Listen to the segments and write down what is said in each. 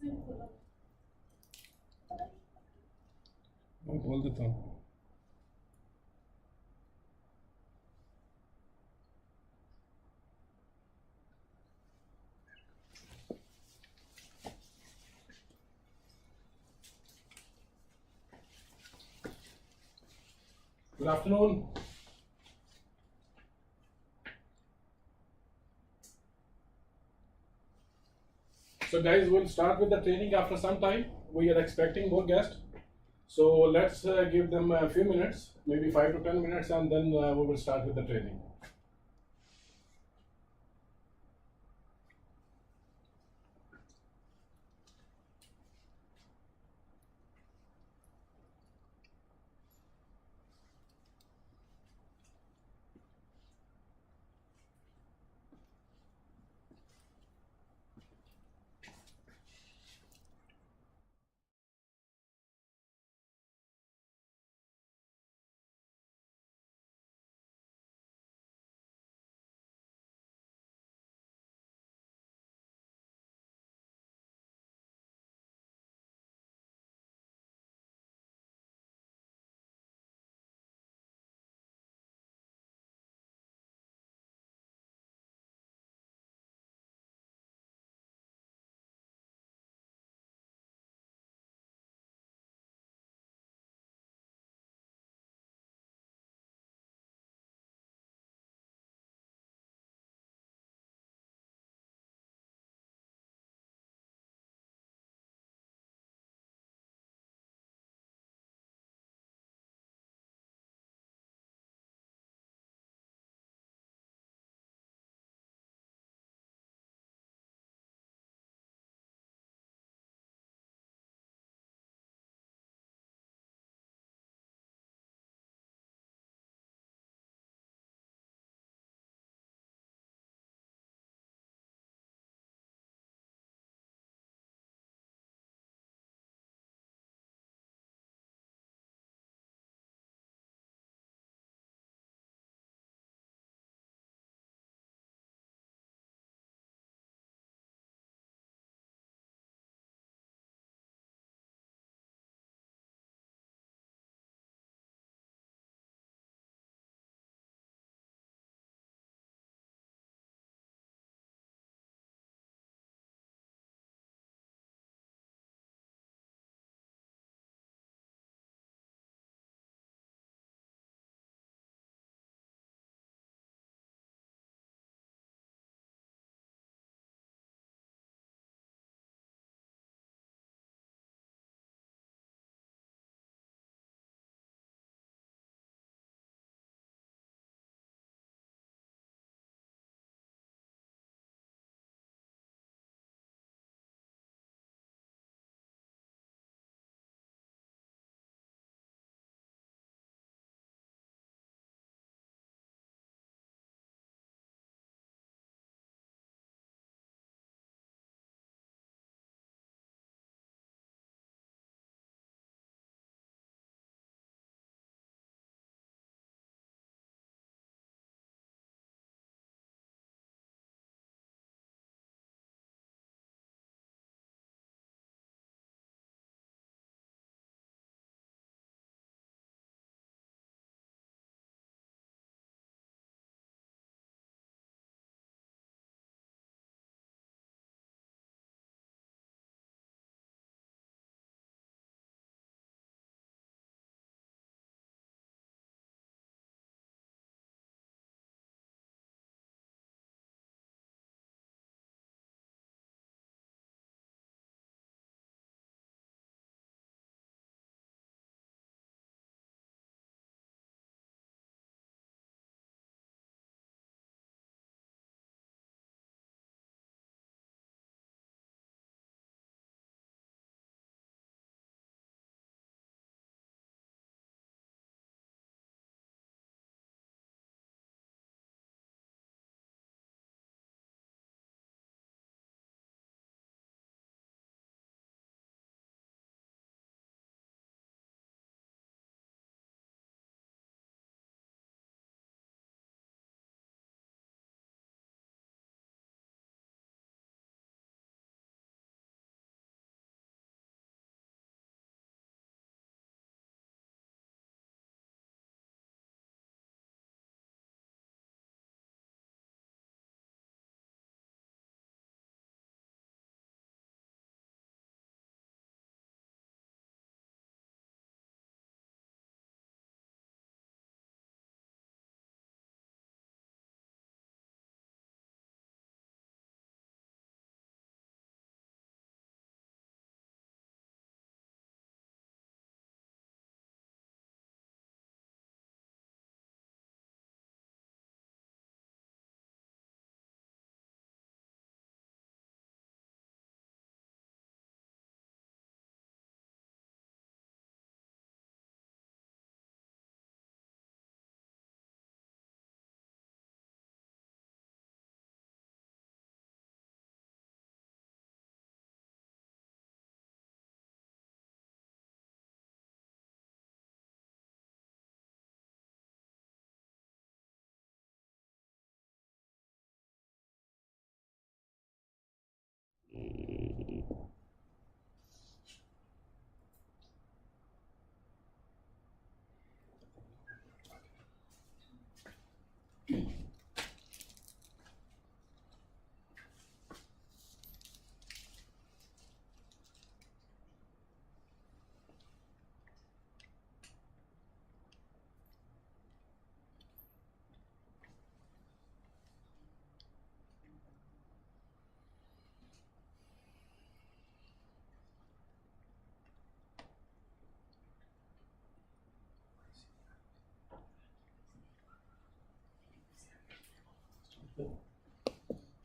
मैं बोल देता हूँ. Good afternoon. So guys, we'll start with the training after some time. We are expecting more guests. So let's give them a few minutes, maybe 5 to 10 minutes, and then we will start with the training.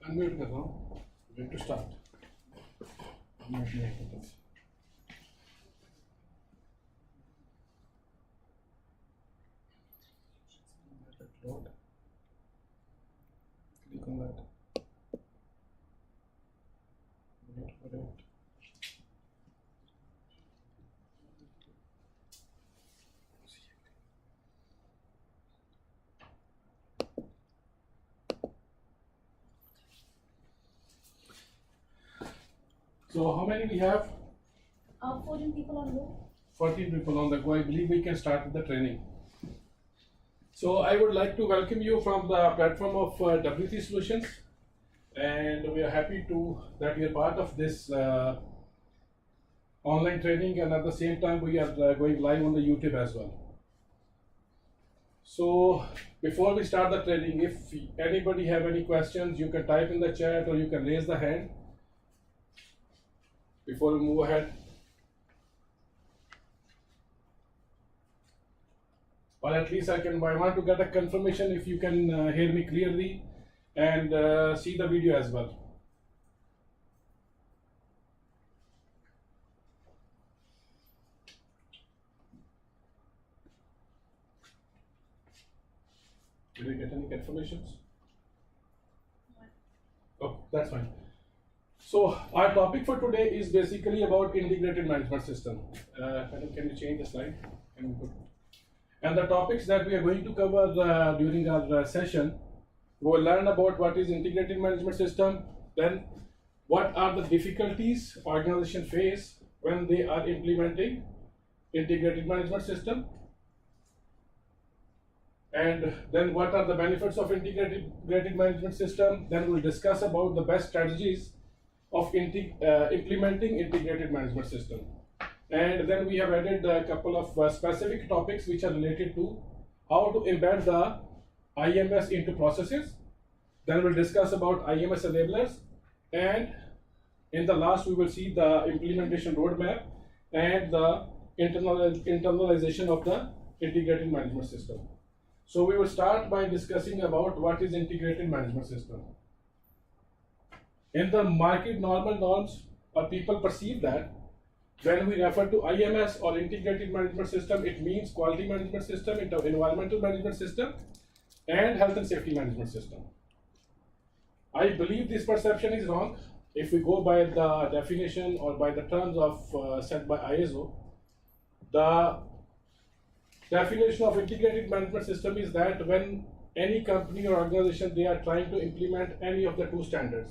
Unmute कर रहा हूँ. Going to start. Unmute नहीं होता. Load. Click on that. Wait for it. So how many we have? 14 people on go. 14 people on the go. I believe we can start with the training. So I would like to welcome you from the platform of W3 Solutions, and we are happy that you are part of this online training, and at the same time we are going live on the YouTube as well. So before we start the training, if anybody have any questions, you can type in the chat or you can raise the hand before we move ahead. Or at least I want to get a confirmation if you can hear me clearly and see the video as well. Did you get any confirmations? Oh, that's fine. So our topic for today is basically about integrated management system. Can you change the slide? And the topics that we are going to cover during our session, we will learn about what is integrated management system, then what are the difficulties organizations face when they are implementing integrated management system, and then what are the benefits of integrated management system. Then we'll discuss about the best strategies of implementing integrated management system. And then we have added a couple of specific topics which are related to how to embed the IMS into processes. Then we'll discuss about IMS enablers, and in the last we will see the implementation roadmap and the internalization of the integrated management system. So we will start by discussing about what is integrated management system. In the market norms, or people perceive that when we refer to IMS or integrated management system, it means quality management system, environmental management system, and health and safety management system. I believe this perception is wrong. If we go by the definition or by the terms of set by ISO, the definition of integrated management system is that when any company or organization they are trying to implement any of the two standards,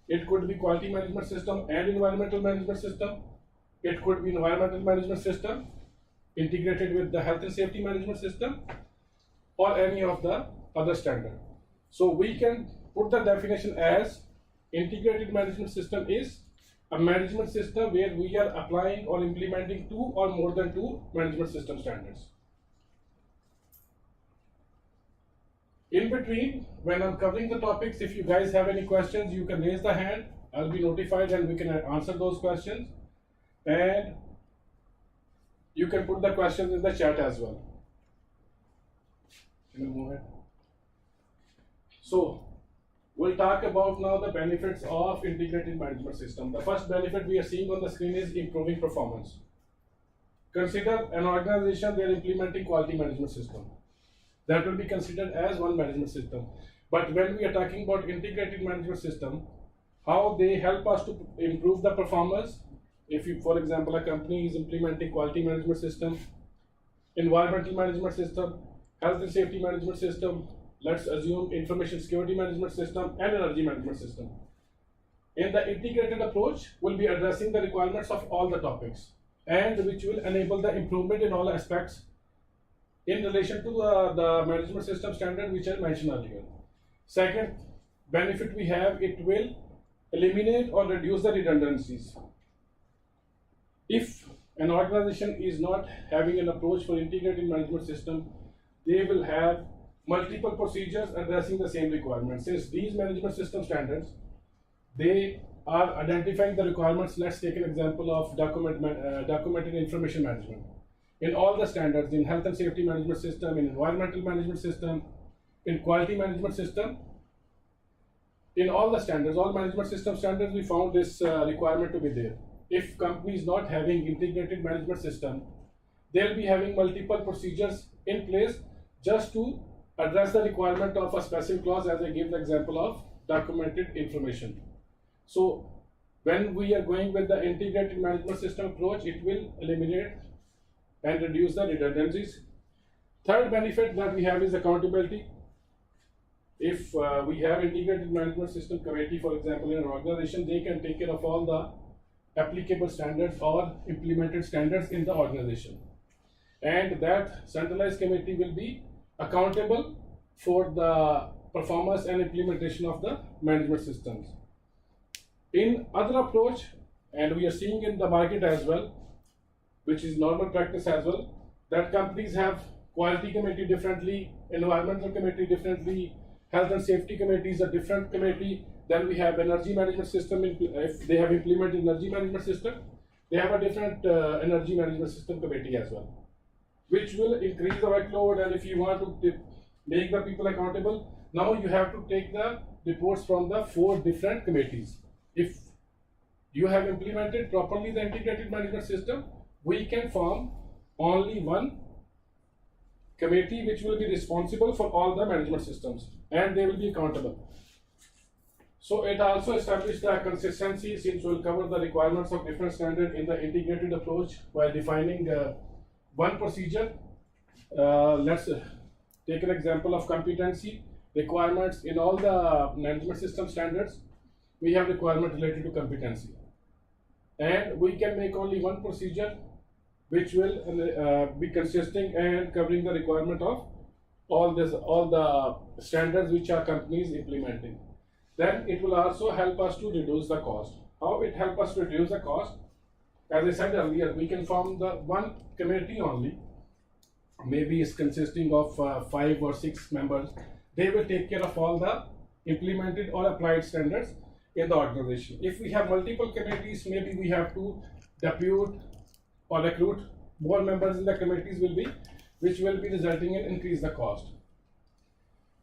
it could be quality management system and environmental management system. It could be environmental management system integrated with the health and safety management system, or any of the other standard. So we can put the definition as integrated management system is a management system where we are applying or implementing two or more than two management system standards. In between, when I'm covering the topics, if you guys have any questions, you can raise the hand. I'll be notified and we can answer those questions. And you can put the questions in the chat as well. Can you move ahead? So we'll talk about now the benefits of integrated management system. The first benefit we are seeing on the screen is improving performance. Consider an organization, they are implementing quality management system. That will be considered as one management system. But when we are talking about integrated management system, how they help us to improve the performance. If you, for example, a company is implementing quality management system, environmental management system, health and safety management system, let's assume information security management system and energy management system. In the integrated approach, we'll be addressing the requirements of all the topics, and which will enable the improvement in all aspects in relation to the management system standard which I mentioned earlier. Second benefit we have, it will eliminate or reduce the redundancies. If an organization is not having an approach for integrated management system, they will have multiple procedures addressing the same requirements. Since these management system standards, they are identifying the requirements. Let's take an example of documented information management. In all the standards, in health and safety management system, in environmental management system, in quality management system, in all the standards, all management system standards, we found this requirement to be there. If company is not having integrated management system, they'll be having multiple procedures in place just to address the requirement of a special clause, as I gave the example of documented information. So when we are going with the integrated management system approach, it will eliminate and reduce the redundancies. Third benefit that we have is accountability. If we have integrated management system committee, for example, in an organization, they can take care of all the applicable standards or implemented standards in the organization. And that centralized committee will be accountable for the performance and implementation of the management systems. In other approach, and we are seeing in the market as well, which is normal practice as well, that companies have quality committee differently, environmental committee differently, health and safety committee is a different committee. Then we have energy management system. If they have implemented energy management system, they have a different energy management system committee as well, which will increase the workload. And if you want to make the people accountable, now you have to take the reports from the 4 different committees. If you have implemented properly the integrated management system, we can form only one committee which will be responsible for all the management systems, and they will be accountable. So it also established the consistency, since we'll cover the requirements of different standards in the integrated approach while defining one procedure. Let's take an example of competency requirements. In all the management system standards, we have requirement related to competency, and we can make only one procedure which will be consisting and covering the requirement of all the standards which our companies implementing. Then it will also help us to reduce the cost. How it help us to reduce the cost? As I said earlier, we can form the one committee only. Maybe it's consisting of 5 or 6 members. They will take care of all the implemented or applied standards in the organization. If we have multiple committees, maybe we have to depute or recruit more members in the committees, which will be resulting in increase the cost.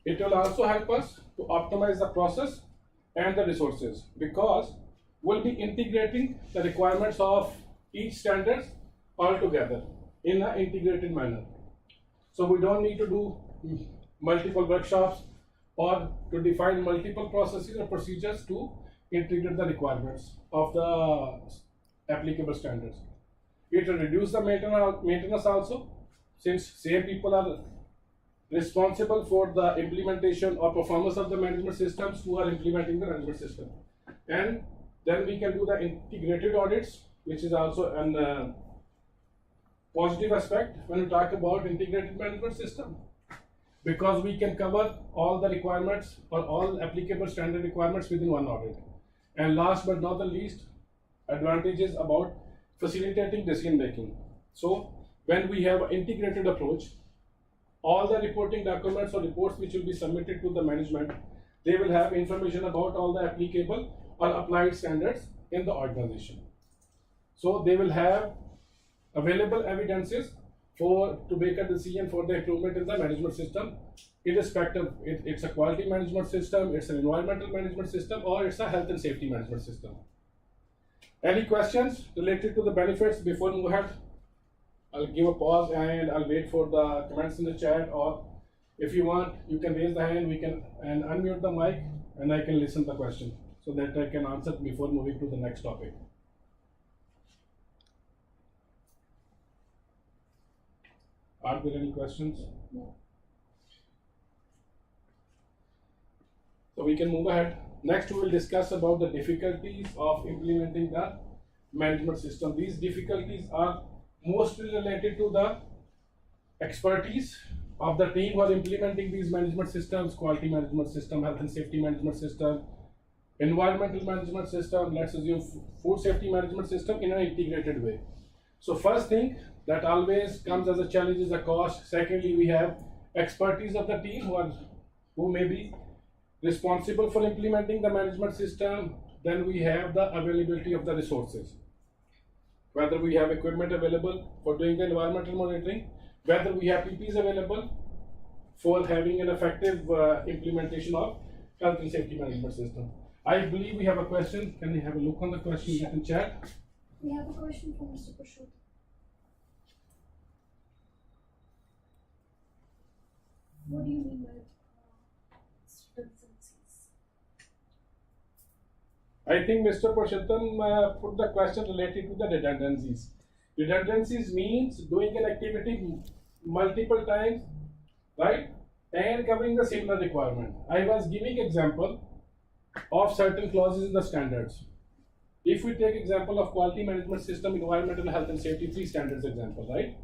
It will also help us to optimize the process and the resources, because we'll be integrating the requirements of each standards all together in an integrated manner. So we don't need to do multiple workshops or to define multiple processes or procedures to integrate the requirements of the applicable standards. It will reduce the maintenance also, since same people are responsible for the implementation or performance of the management systems who are implementing the management system. And then we can do the integrated audits, which is also an positive aspect when we talk about integrated management system, because we can cover all the requirements or all applicable standard requirements within one audit. And last but not the least, advantages about facilitating decision making. So when we have an integrated approach, all the reporting documents or reports which will be submitted to the management, they will have information about all the applicable or applied standards in the organization. So they will have available evidences to make a decision for the improvement in the management system, irrespective it's a quality management system, it's an environmental management system, or it's a health and safety management system. Any questions related to the benefits before we move ahead? I'll give a pause and I'll wait for the comments in the chat, or if you want, you can raise the hand, and unmute the mic, and I can listen to the question so that I can answer before moving to the next topic. Are there any questions? No. So we can move ahead. Next, we will discuss about the difficulties of implementing the management system. These difficulties are mostly related to the expertise of the team who are implementing these management systems: quality management system, health and safety management system, environmental management system, let's assume food safety management system in an integrated way. So first thing that always comes as a challenge is the cost. Secondly, we have expertise of the team who may be responsible for implementing the management system. Then we have the availability of the resources, whether we have equipment available for doing the environmental monitoring, whether we have PPs available for having an effective implementation of health and safety management system. I believe we have a question. Can we have a look on the question in chat? We have a question from Mr. Prashut. What do you mean by redundancies? I think Mr. Purushottam put the question related to the redundancies. Redundancies means doing an activity multiple times, right? And covering the similar requirement. I was giving example of certain clauses in the standards. If we take example of quality management system, environmental health and safety, 3 standards example, right?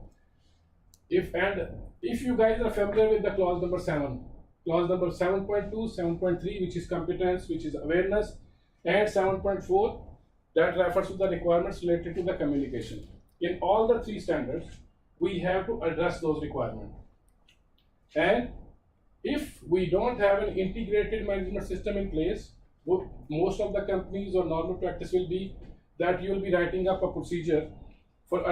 If you guys are familiar with the clause number 7, clause number 7.2, 7.3, which is competence, which is awareness, and 7.4, that refers to the requirements related to the communication. In all the 3 standards, we have to address those requirements. And if we don't have an integrated management system in place, most of the companies or normal practice will be that you will be writing up a procedure for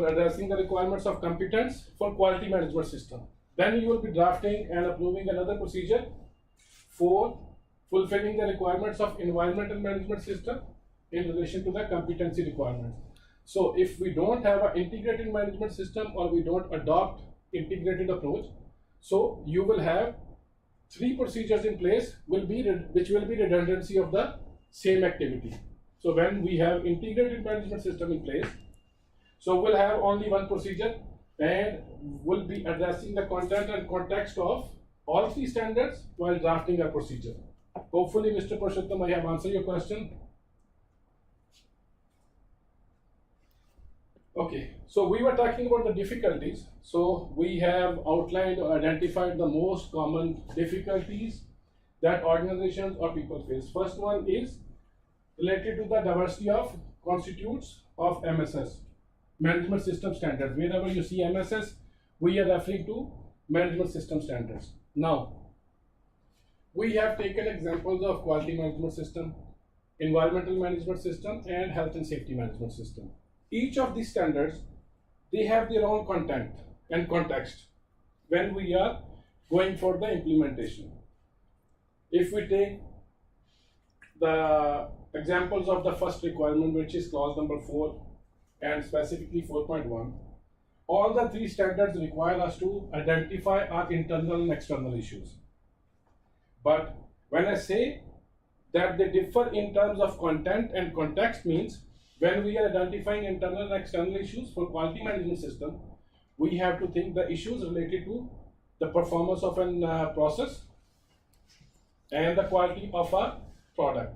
addressing the requirements of competence for quality management system. Then you will be drafting and approving another procedure for fulfilling the requirements of environmental management system in relation to the competency requirements. So if we don't have an integrated management system or we don't adopt integrated approach, so you will have 3 procedures in place which will be redundancy of the same activity. So when we have integrated management system in place, so we'll have only one procedure and we'll be addressing the content and context of all 3 standards while drafting a procedure. Hopefully, Mr. Purushottam, I have answered your question. Okay, so we were talking about the difficulties. So we have outlined or identified the most common difficulties that organizations or people face. First one is related to the diversity of constitutes of MSS, management system standards. Wherever you see MSS, we are referring to management system standards. Now, we have taken examples of quality management system, environmental management system, and health and safety management system. Each of these standards, they have their own content and context when we are going for the implementation. If we take the examples of the first requirement, which is clause number 4 and specifically 4.1, all the 3 standards require us to identify our internal and external issues. But when I say that they differ in terms of content and context, means when we are identifying internal and external issues for quality management system, we have to think the issues related to the performance of an process and the quality of a product.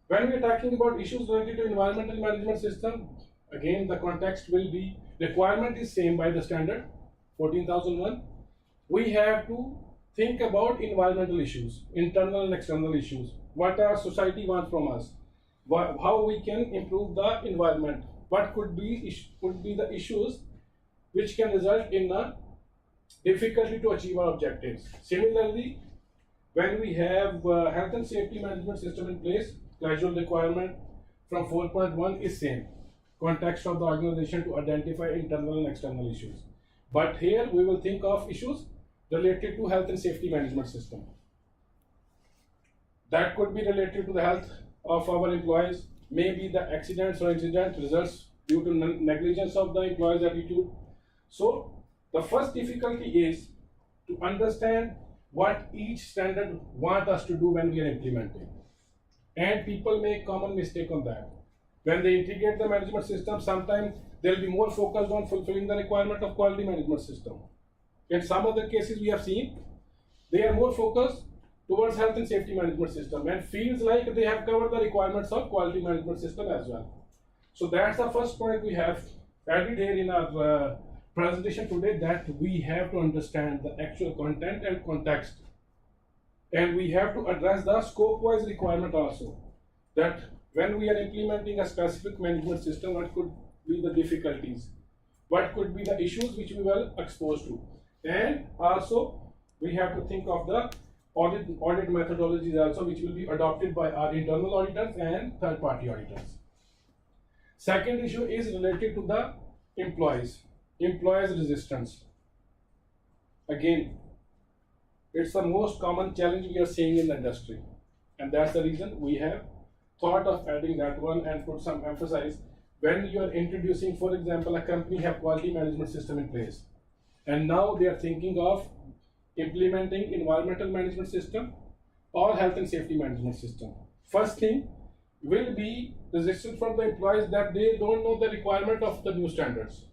When we are talking about issues related to environmental management system, again the context will be requirement is same by the standard 14001. We have to think about environmental issues, internal and external issues. What our society wants from us, how we can improve the environment, what could be the issues which can result in a difficulty to achieve our objectives. Similarly, when we have health and safety management system in place, casual requirement from 4.1 is same. Context of the organization to identify internal and external issues. But here we will think of issues related to health and safety management system. That could be related to the health of our employees, maybe the accidents or incident results due to negligence of the employee's attitude. So the first difficulty is to understand what each standard wants us to do when we are implementing. And people make common mistake on that. When they integrate the management system, sometimes they'll be more focused on fulfilling the requirement of quality management system. In some other cases we have seen, they are more focused towards health and safety management system and feels like they have covered the requirements of quality management system as well. So that's the first point we have added here in our presentation today, that we have to understand the actual content and context. And we have to address the scope-wise requirement also, that when we are implementing a specific management system, what could be the difficulties, what could be the issues which we were exposed to. And also we have to think of the audit methodologies also, which will be adopted by our internal auditors and third-party auditors. Second issue is related to the employees resistance. again, it's the most common challenge we are seeing in the industry, and that's the reason we have thought of adding that one and put some emphasis. When you are introducing, for example, a company have quality management system in place, and now they are thinking of implementing environmental management system or health and safety management system. First thing will be resistance from the employees that they don't know the requirement of the new standards.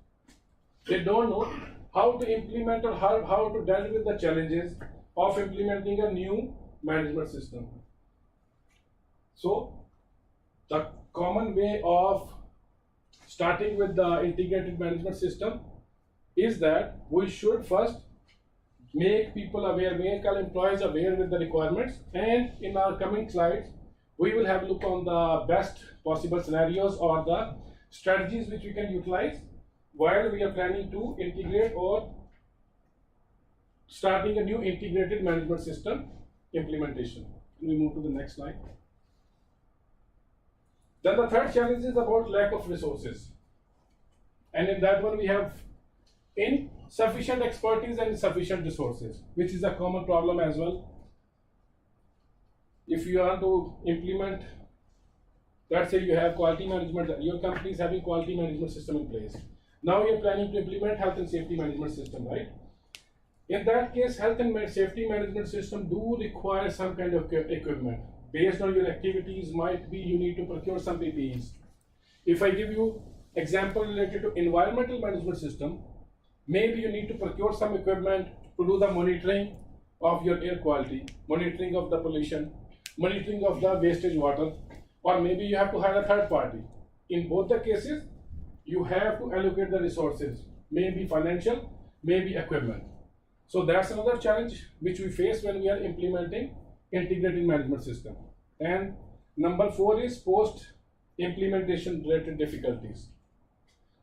They don't know how to implement or how to deal with the challenges of implementing a new management system. So the common way of starting with the integrated management system is that we should first make people aware, make our employees aware with the requirements, and in our coming slides, we will have a look on the best possible scenarios or the strategies which we can utilize while we are planning to integrate or starting a new integrated management system implementation. We move to the next slide. Then the third challenge is about lack of resources. And in that one we have insufficient expertise and insufficient resources, which is a common problem as well. If you want to implement, let's say you have quality management, your company is having quality management system in place. Now you're planning to implement health and safety management system, right? In that case, health and safety management system do require some kind of equipment. Based on your activities, might be you need to procure some PPEs. If I give you example related to environmental management system, maybe you need to procure some equipment to do the monitoring of your air quality, monitoring of the pollution, monitoring of the wastage water, or maybe you have to hire a third party. In both the cases, you have to allocate the resources, maybe financial, maybe equipment. So that's another challenge which we face when we are implementing integrated management system. And number 4 is post implementation related difficulties.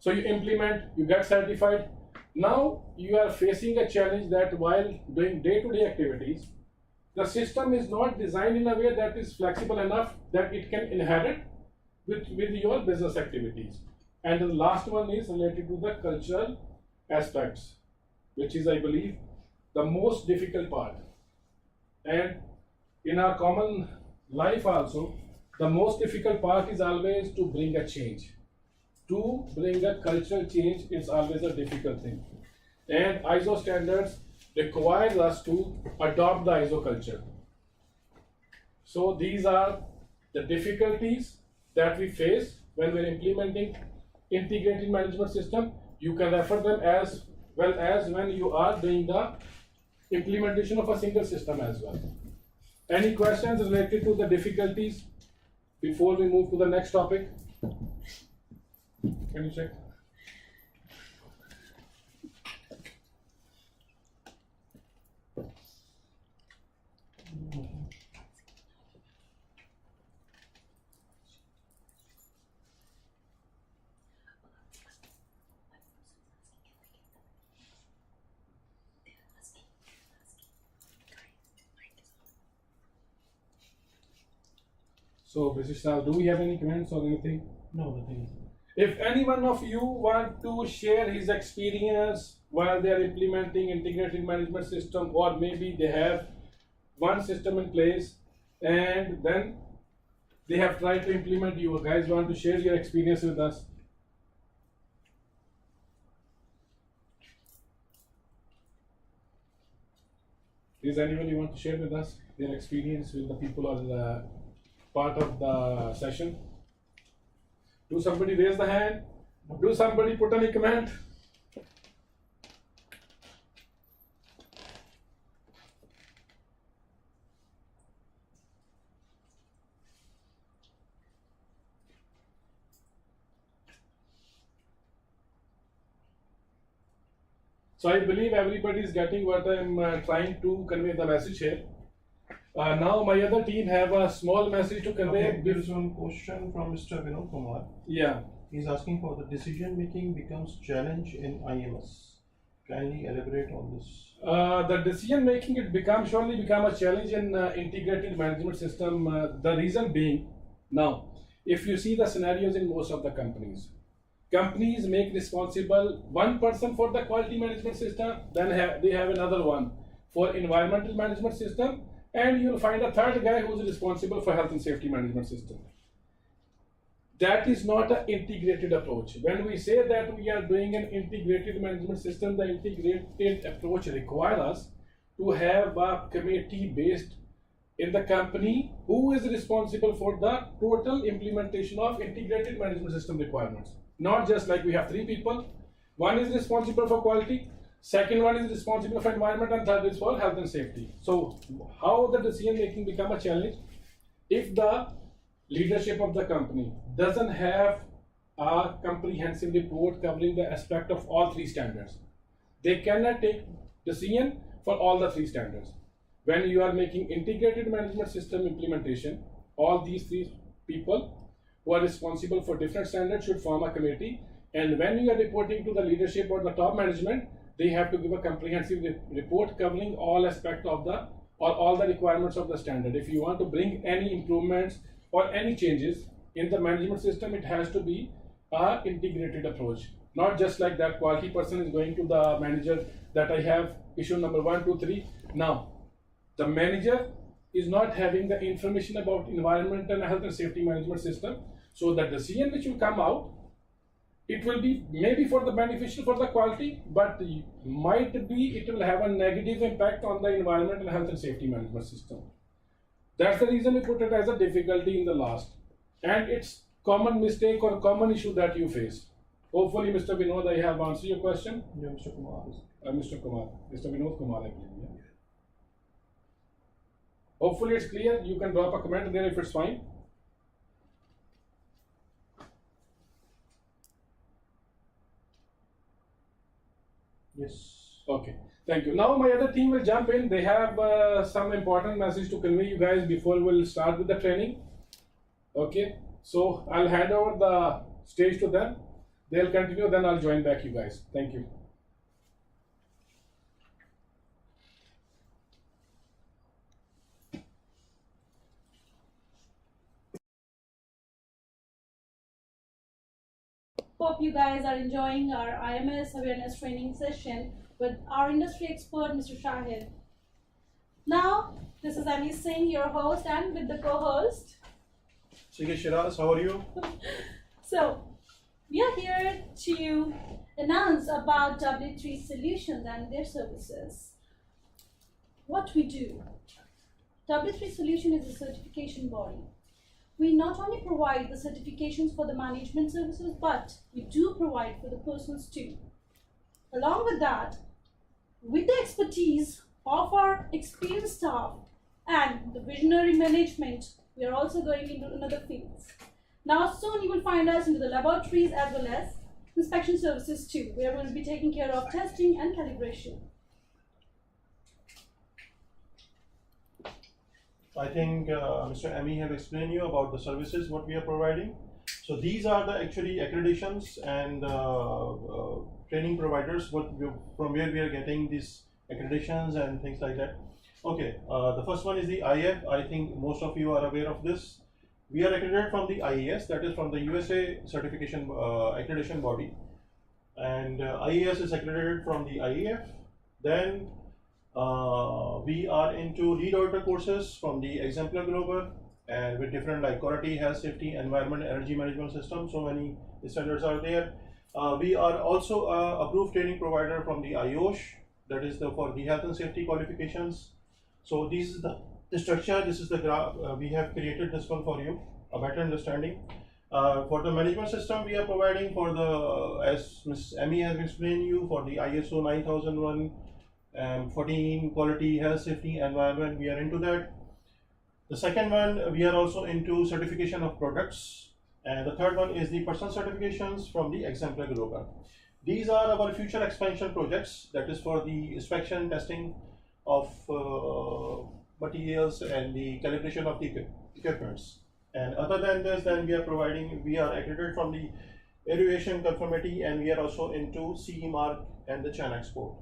So you implement, you get certified. Now you are facing a challenge that while doing day-to-day activities, the system is not designed in a way that is flexible enough that it can inherit with your business activities. And the last one is related to the cultural aspects, which is, I believe, the most difficult part. And in our common life also, the most difficult part is always to bring a change. To bring a cultural change is always a difficult thing. And ISO standards requires us to adopt the ISO culture. So these are the difficulties that we face when we're implementing integrated management system. You can refer them as well as when you are doing the implementation of a single system as well. Any questions related to the difficulties before we move to the next topic? Can you check? So, Mr. Sal, do we have any comments or anything? No, nothing. If any one of you want to share his experience while they are implementing integrated management system, or maybe they have one system in place and then they have tried to implement, you guys want to share your experience with us? Is anybody want to share with us their experience with the people or the part of the session? Do somebody raise the hand? Do somebody put any comment? So I believe everybody is getting what I'm trying to convey the message here. Now my other team have a small message to convey. Okay, there is one question from Mr. Vinod Kumar. Yeah. He's asking for the decision making becomes challenge in IMS. Kindly elaborate on this. The decision making surely become a challenge in integrated management system. The reason being, now if you see the scenarios in most of the companies, companies make responsible one person for the quality management system, then they have another one for environmental management system, and you'll find a third guy who's responsible for health and safety management system. That is not an integrated approach. When we say that we are doing an integrated management system, the integrated approach requires us to have a committee based in the company who is responsible for the total implementation of integrated management system requirements. Not just like we have three people. One is responsible for quality, second one is responsible for environment, and third is for health and safety. So how the decision making become a challenge if the leadership of the company doesn't have a comprehensive report covering the aspect of all three standards. They cannot take decision for all the three standards. When you are making integrated management system implementation, all these three people who are responsible for different standards should form a committee, and when you are reporting to the leadership or the top management, they have to give a comprehensive report covering all aspects of the or all the requirements of the standard. If you want to bring any improvements or any changes in the management system, it has to be a integrated approach. Not just like that quality person is going to the manager that I have issue number 1, 2, 3. Now, the manager is not having the information about environment and health and safety management system. So the decision which will come out, it will be maybe for the beneficial for the quality, but might be it will have a negative impact on the environment and health and safety management system. That's the reason we put it as a difficulty in the last. And it's common mistake or common issue that you face. Hopefully, Mr. Vinod, I have answered your question. Yeah, Mr. Kumar. Mr. Kumar, Mr. Vinod Kumar, I believe. Yeah. Hopefully, it's clear. You can drop a comment there if it's fine. Yes. Okay. Thank you. Now my other team will jump in. They have some important message to convey you guys before we'll start with the training. Okay. So I'll hand over the stage to them. They'll continue, then I'll join back you guys. Thank you. Hope you guys are enjoying our IMS awareness training session with our industry expert, Mr. Shahid. Now, this is Amy Singh, your host, and with the co-host. Sige Shiraz, how are you? So, we are here to announce about W3 Solutions and their services. What we do. W3 Solution is a certification body. We not only provide the certifications for the management services, but we do provide for the persons too. Along with that, with the expertise of our experienced staff and the visionary management, we are also going into another fields. Now soon you will find us into the laboratories as well as inspection services too, where we will be taking care of testing and calibration. I think Mr. Amy have explained you about the services what we are providing. So these are the actually accreditations and training providers from where we are getting these accreditations and things like that. Okay, the first one is the IF. I think most of you are aware of this. We are accredited from the IES, that is from the USA certification accreditation body, and IES is accredited from the IEF. Then we are into lead auditor courses from the Exemplar Global, and with different like quality, health, safety, environment, energy management system. So many standards are there. We are also approved training provider from the IOSH, that is for the health and safety qualifications. So this is the structure. This is the graph. We have created this one for you, a better understanding. For the management system, we are providing for the, as Ms. Amy has explained you, for the ISO 9001. 14 quality, health, safety, environment, we are into that. The second one, we are also into certification of products, and the third one is the personal certifications from the Exemplar Global. These are our future expansion projects, that is for the inspection, testing of materials and the calibration of the equipments. And other than this, then we are accredited from the aviation conformity, and we are also into CE mark and the China export.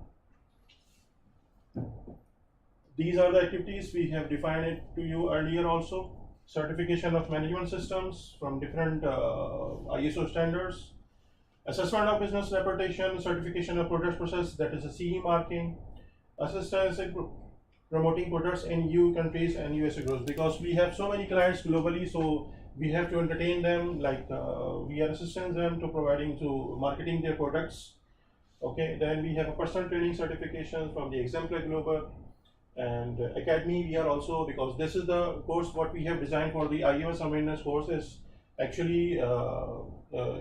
These are the activities we have defined it to you earlier also. Certification of management systems from different ISO standards, assessment of business reputation, certification of product process, that is a CE marking, assistance in promoting products in EU countries and USA growth, because we have so many clients globally, so we have to entertain them, like we are assisting them to providing to marketing their products. Okay, then we have a personal training certification from the Exemplar Global and Academy. We are also, because this is the course what we have designed for the IMS awareness course, is actually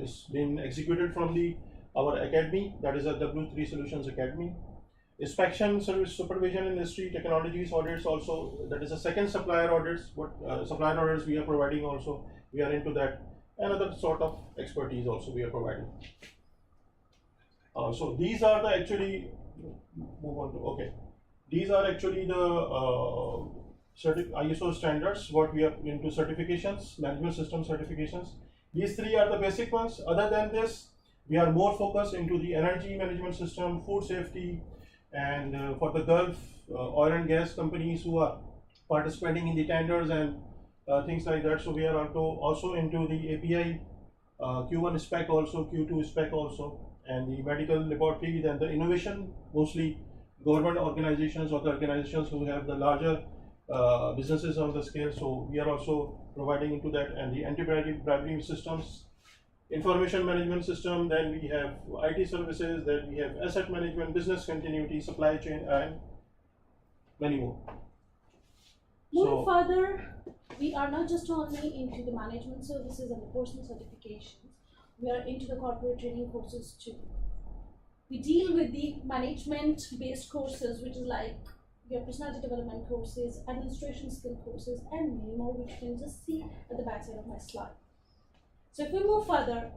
is been executed from the our academy, that is a W3 Solutions Academy. Inspection, service supervision, industry, technologies audits also, that is a second supplier audits, what supplier audits we are providing also, we are into that, and other sort of expertise also we are providing. So these are the actually, move on to, okay, these are actually the ISO standards, what we are into certifications, management system certifications. These three are the basic ones. Other than this, we are more focused into the energy management system, food safety, and for the Gulf oil and gas companies who are participating in the tenders and things like that. So we are also into the API Q1 spec also, Q2 spec also, and the medical laboratory, then the innovation, mostly government organizations or the organizations who have the larger businesses on the scale. So we are also providing into that, and the anti-bribery systems, information management system, then we have IT services, then we have asset management, business continuity, supply chain, and many more. Moving further, we are not just only into the management services and the personal certifications, we are into the corporate training courses too. We deal with the management-based courses, which is like your personality development courses, administration skill courses, and many more, which you can just see at the back side of my slide. So if we move further,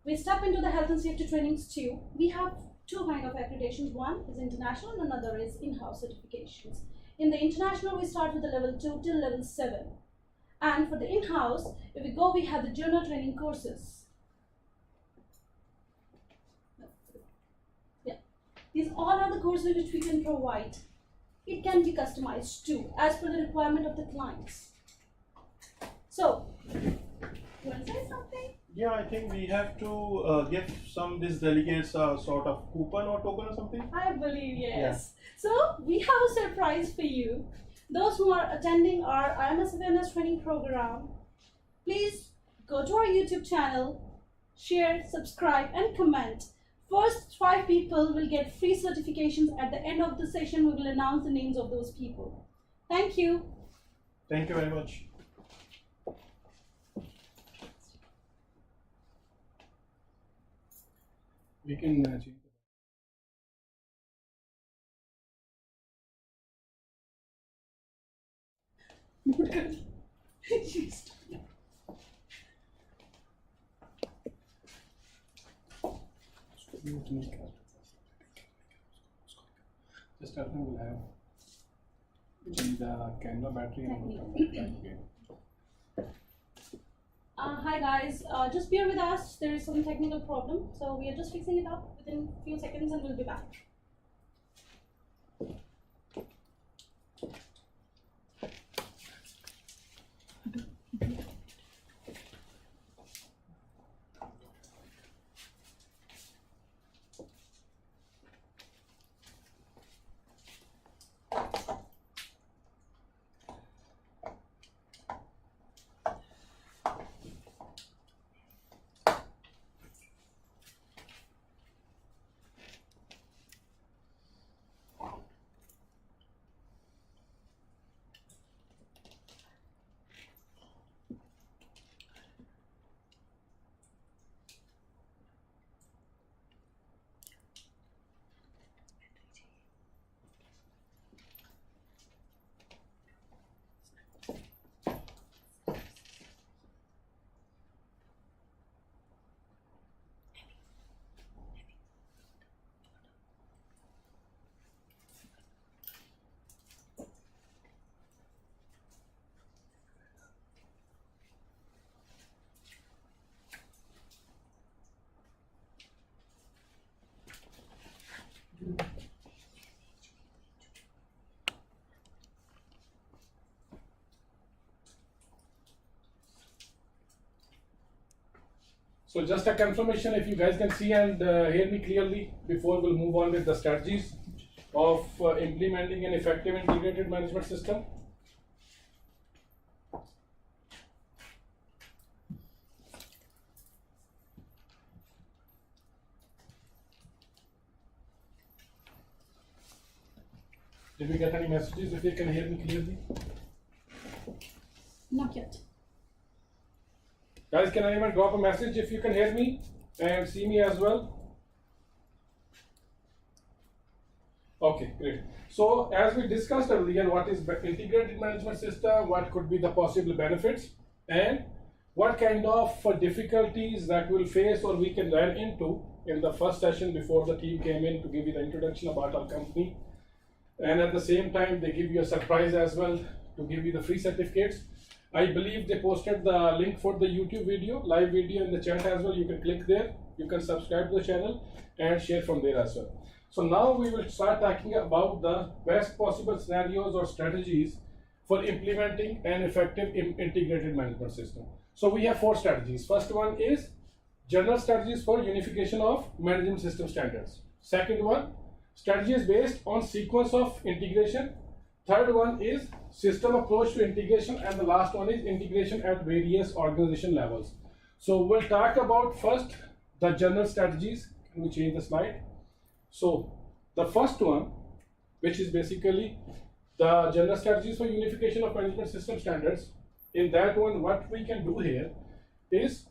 we step into the health and safety trainings too. We have two kinds of accreditations. One is international and another is in-house certifications. In the international, we start with the level 2 till level 7. And for the in-house, if we go, we have the journal training courses. Yeah. These all are the courses which we can provide. It can be customized too, as per the requirement of the clients. So, you want to say something? Yeah, I think we have to give these delegates a sort of coupon or token or something. I believe yes. Yeah. So we have a surprise for you. Those who are attending our IMS Awareness Training Program, please go to our YouTube channel, share, subscribe, and comment. First 5 people will get free certifications. At the end of the session, we will announce the names of those people. Thank you. Thank you very much. We can change. Just tell them we'll have the camera battery and Hi guys, just bear with us. There is some technical problem, so we are just fixing it up within a few seconds and we'll be back. So just a confirmation, if you guys can see and hear me clearly before we'll move on with the strategies of implementing an effective integrated management system. Did we get any messages if you can hear me clearly? Not yet. Guys, can anyone drop a message if you can hear me and see me as well? Okay, great. So as we discussed earlier, what is integrated management system, what could be the possible benefits, and what kind of difficulties that we'll face or we can run into in the first session before the team came in to give you the introduction about our company. And at the same time, they give you a surprise as well to give you the free certificates. I believe they posted the link for the YouTube video, live video in the chat as well. You can click there, you can subscribe to the channel and share from there as well. So now we will start talking about the best possible scenarios or strategies for implementing an effective integrated management system. So we have 4 strategies. First one is general strategies for unification of management system standards. Second one, strategies based on sequence of integration. Third one is system approach to integration, and the last one is integration at various organization levels. So we'll talk about first the general strategies. Can we change the slide? So the first one, which is basically the general strategies for unification of management system standards. In that one, what we can do here is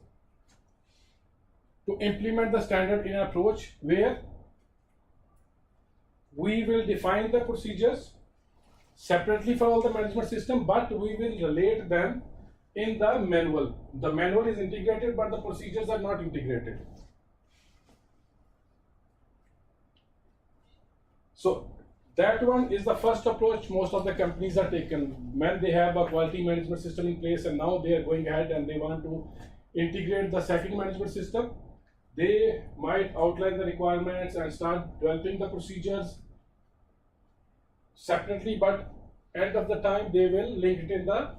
to implement the standard in an approach where we will define the procedures separately for all the management system, but we will relate them in the manual. The manual is integrated, but the procedures are not integrated. So that one is the first approach most of the companies are taken when they have a quality management system in place, and now they are going ahead and they want to integrate the second management system. They might outline the requirements and start developing the procedures separately, but end of the time they will link it in the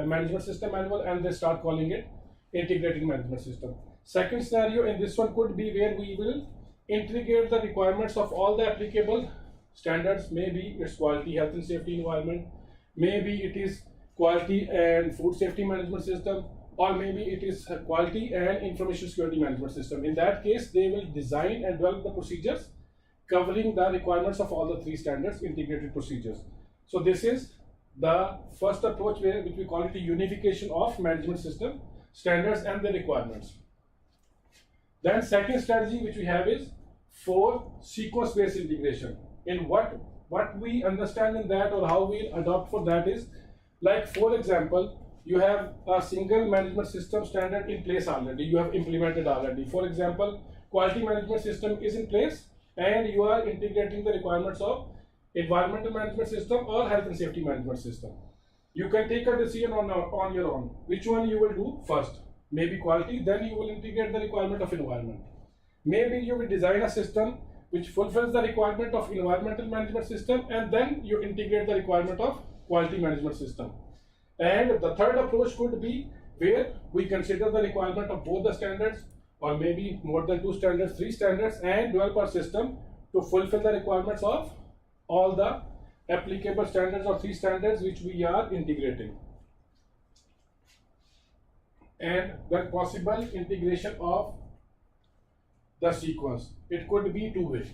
management system manual and they start calling it integrated management system. Second scenario in this one could be where we will integrate the requirements of all the applicable standards. Maybe it's quality, health and safety environment, maybe it is quality and food safety management system, or maybe it is quality and information security management system. In that case, they will design and develop the procedures covering the requirements of all the 3 standards, integrated procedures. So this is the first approach which we call it a unification of management system standards and the requirements. Then second strategy which we have is for sequence-based integration. In what we understand in that or how we adopt for that is, like for example, you have a single management system standard in place already, you have implemented already. For example, quality management system is in place and you are integrating the requirements of environmental management system or health and safety management system. You can take a decision on your own which one you will do first. Maybe quality, then you will integrate the requirement of environment. Maybe you will design a system which fulfills the requirement of environmental management system and then you integrate the requirement of quality management system. And the third approach could be where we consider the requirement of both the standards, or maybe more than 2 standards, 3 standards, and develop our system to fulfill the requirements of all the applicable standards or 3 standards which we are integrating. And the possible integration of the sequence, it could be 2 ways.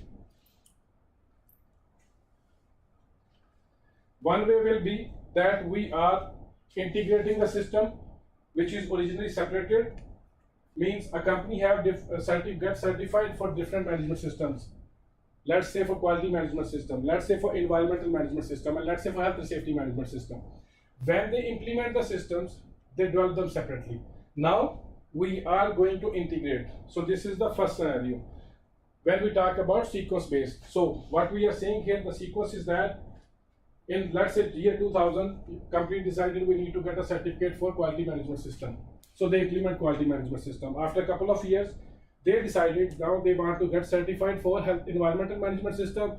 One way will be that we are integrating the system which is originally separated, means a company have get certified for different management systems. Let's say for quality management system, let's say for environmental management system, and let's say for health and safety management system. When they implement the systems, they develop them separately. Now we are going to integrate. So this is the first scenario when we talk about sequence based. So what we are saying here, the sequence is that in, let's say, year 2000, company decided we need to get a certificate for quality management system. So they implement quality management system. After a couple of years, they decided now they want to get certified for health environmental management system.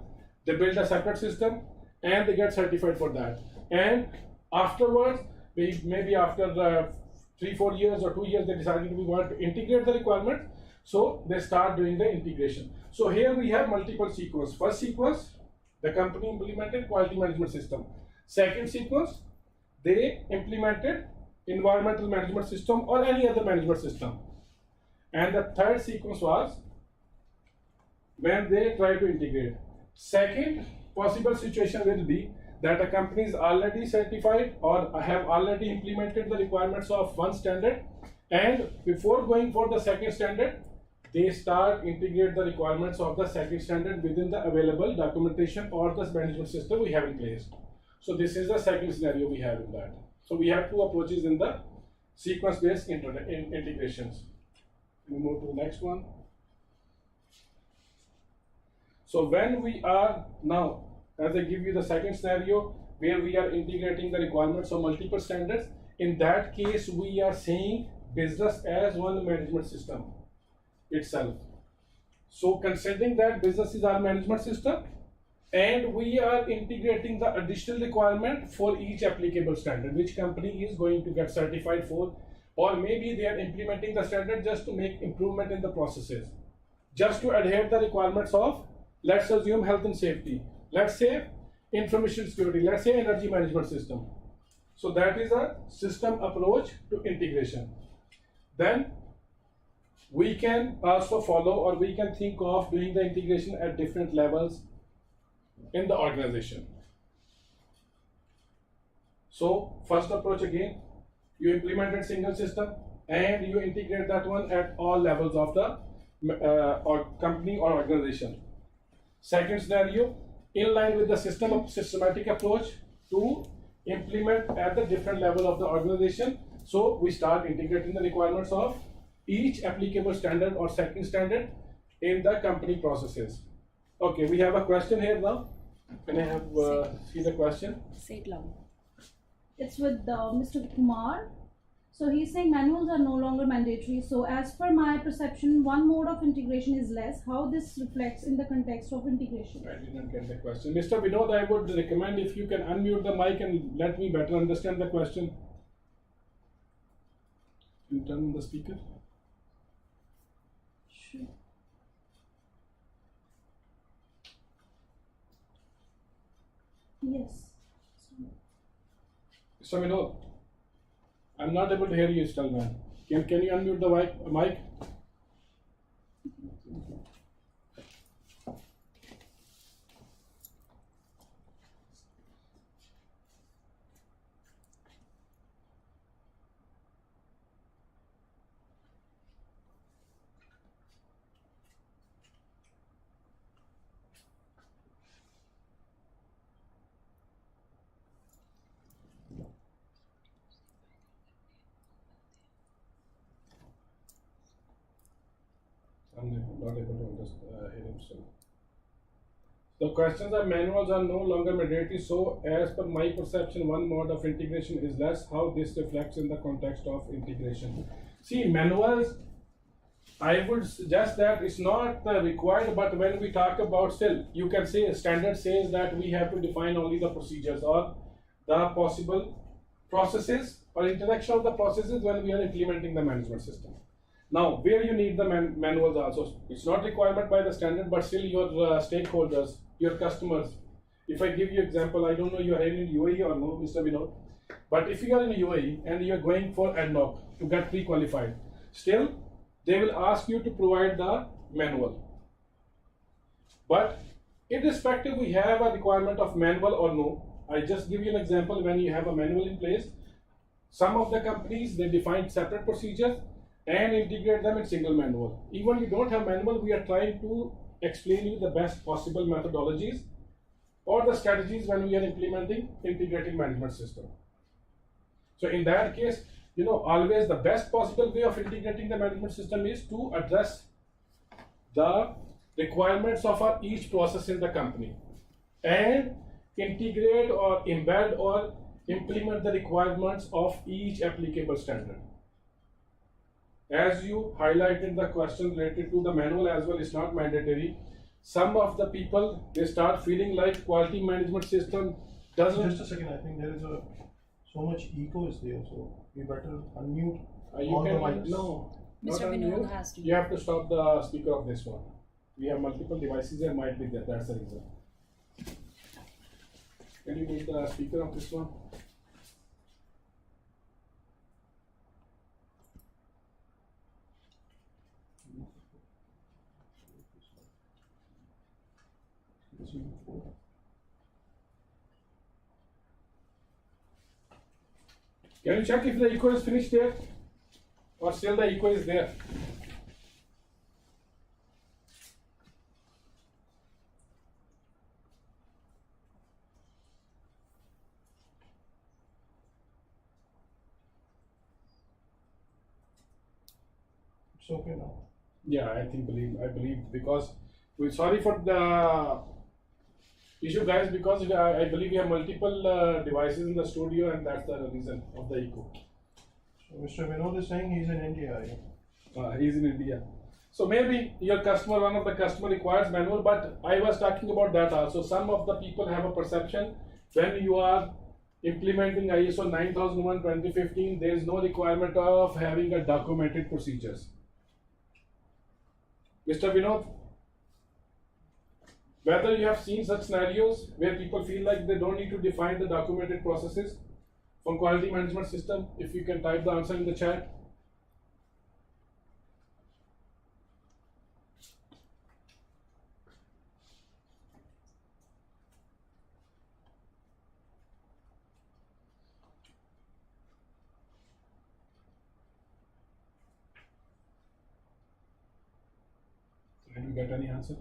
They build a separate system and they get certified for that. And afterwards, maybe after 3-4 years or 2 years, they decided we want to integrate the requirement. So they start doing the integration. So here we have multiple sequences. First sequence, the company implemented quality management system. Second sequence, they implemented environmental management system or any other management system. And the third sequence was when they try to integrate. Second possible situation will be that a company is already certified or have already implemented the requirements of one standard, and before going for the second standard, they start integrate the requirements of the second standard within the available documentation or the management system we have in place. So this is the second scenario we have in that. So we have two approaches in the sequence-based integrations. We move to the next one. So when we are now, as I give you the second scenario where we are integrating the requirements of multiple standards, in that case we are saying business as one management system itself. So considering that business is our management system and we are integrating the additional requirement for each applicable standard which company is going to get certified for, or maybe they are implementing the standard just to make improvement in the processes, just to adhere the requirements of, let's assume, health and safety, let's say information security, let's say energy management system. So that is a system approach to integration. Then we can also follow, or we can think of doing the integration at different levels in the organization. So first approach again, you implemented single system and you integrate that one at all levels of the or company or organization. Second scenario, in line with the systematic approach to implement at the different level of the organization. So we start integrating the requirements of each applicable standard or second standard in the company processes. Okay, we have a question here now. Can I have see the question? Say it loud. It's with Mr. Kumar. So he's saying manuals are no longer mandatory. So as per my perception, one mode of integration is less. How this reflects in the context of integration? I did not get the question. Mr. Vinod, I would recommend if you can unmute the mic and let me better understand the question. You turn on the speaker. Sure. Yes. Mr. Vinod, I'm not able to hear you still, man. Can you unmute the mic? I'm not able to understand, hear him still. The questions are manuals are no longer mandatory. So as per my perception, one mode of integration is less. How this reflects in the context of integration? See, manuals, I would suggest that it's not required, but when we talk about, still, you can say standard says that we have to define only the procedures or the possible processes or interaction of the processes when we are implementing the management system. Now, where you need the manuals also, it's not requirement by the standard, but still your stakeholders, your customers. If I give you example, I don't know you are in UAE or no, Mr. Vinod, but if you are in UAE and you are going for ADNOC to get pre-qualified, still they will ask you to provide the manual. But irrespective we have a requirement of manual or no, I just give you an example. When you have a manual in place, some of the companies, they define separate procedures and integrate them in single manual. Even you don't have manual, we are trying to explain you the best possible methodologies or the strategies when we are implementing integrated management system. So in that case, always the best possible way of integrating the management system is to address the requirements of each process in the company and integrate or embed or implement the requirements of each applicable standard. As you highlighted the question related to the manual as well, it's not mandatory. Some of the people, they start feeling like quality management system doesn't. Just a second, I think there is a. So much echo is there, so we better unmute You all the can mics. no. Not Mr. Vinod unmute. has to. You have to stop the speaker of this one. We have multiple devices and might be there. That's the reason. Can you mute the speaker of this one? Can you check if the echo is finished there? Or still the echo is there? It's okay now. Yeah, I believe because we're sorry for the issue, guys, because I believe we have multiple devices in the studio, and that's the reason of the echo. So Mr. Vinod is saying he's in India. Yeah? He's in India. So maybe your customer, one of the customer requires manual, but I was talking about that also. Some of the people have a perception when you are implementing ISO 9001 2015, there is no requirement of having a documented procedures. Mr. Vinod, whether you have seen such scenarios where people feel like they don't need to define the documented processes from quality management system, if you can type the answer in the chat. Did you get any answer?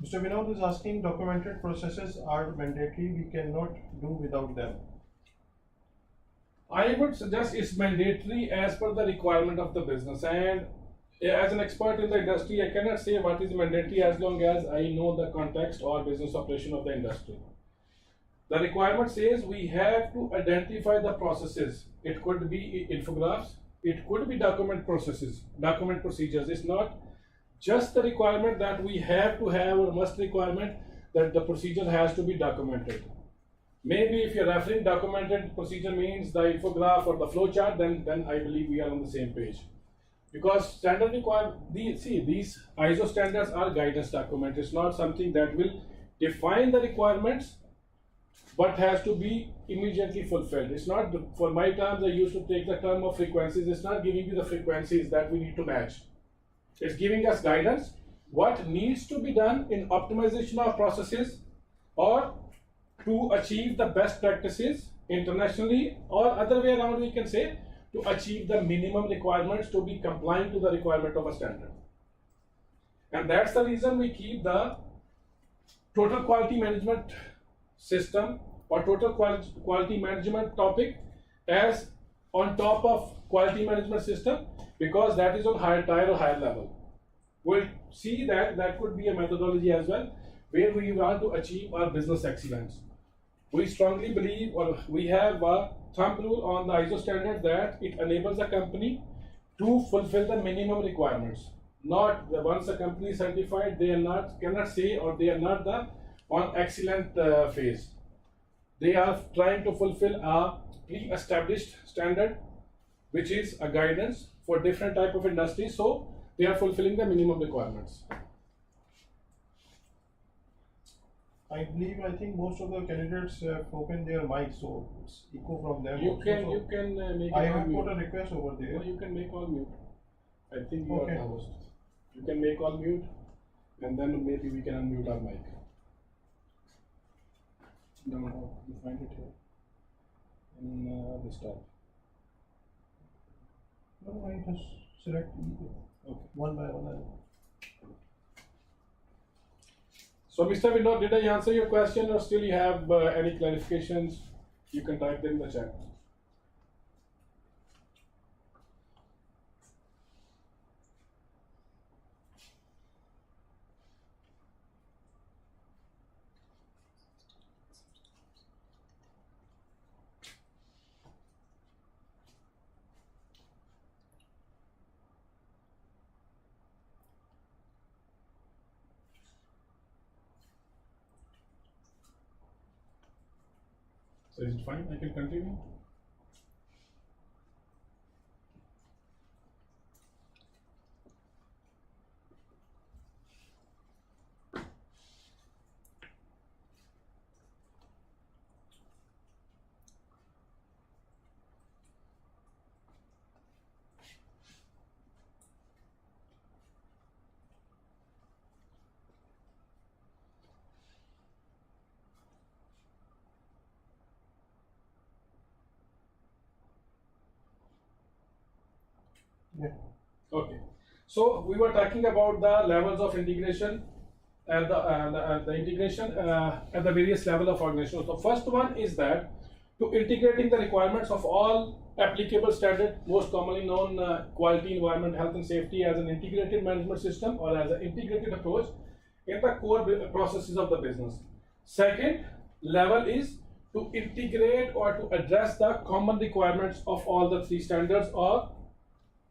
Mr. Vinod is asking documented processes are mandatory. We cannot do without them. I would suggest it's mandatory as per the requirement of the business, and as an expert in the industry, I cannot say what is mandatory as long as I know the context or business operation of the industry. The requirement says we have to identify the processes. It could be infographics, it could be document processes, document procedures. It's not just the requirement that we have to have or must requirement that the procedure has to be documented. Maybe if you're referring documented procedure means the infograph or the flow chart, then I believe we are on the same page. Because standard these ISO standards are guidance document. It's not something that will define the requirements but has to be immediately fulfilled. It's not, for my terms, I used to take the term of frequencies. It's not giving you the frequencies that we need to match. It's giving us guidance, what needs to be done in optimization of processes or to achieve the best practices internationally, or other way around we can say to achieve the minimum requirements to be compliant to the requirement of a standard. And that's the reason we keep the total quality management system or total quality management topic as on top of quality management system, because that is on higher tier or higher level. We'll see that that could be a methodology as well where we want to achieve our business excellence. We strongly believe, or we have a thumb rule on the ISO standard that it enables a company to fulfill the minimum requirements. Not the once a company is certified, they are cannot say or they are not the on excellent phase. They are trying to fulfill a pre-established standard, which is a guidance for different type of industries. So they are fulfilling the minimum requirements. I think most of the candidates have opened their mics, so it's echo from them. You also. can So make I it have on mute. put a request over there. No, you can make all mute. I think you Okay. are the host. You can make all mute, and then maybe we can unmute our mic. No, you find it here in this tab. No, I just select Okay. one by one. So, Mr. Vinod, did I answer your question, or still you have any clarifications? You can type them in the chat. So is it fine? I can continue. Yeah. Okay. So we were talking about the levels of integration and the integration at the various level of organization. So first one is that to integrating the requirements of all applicable standard, most commonly known quality, environment, health and safety as an integrated management system or as an integrated approach in the core processes of the business. Second level is to integrate or to address the common requirements of all the three standards or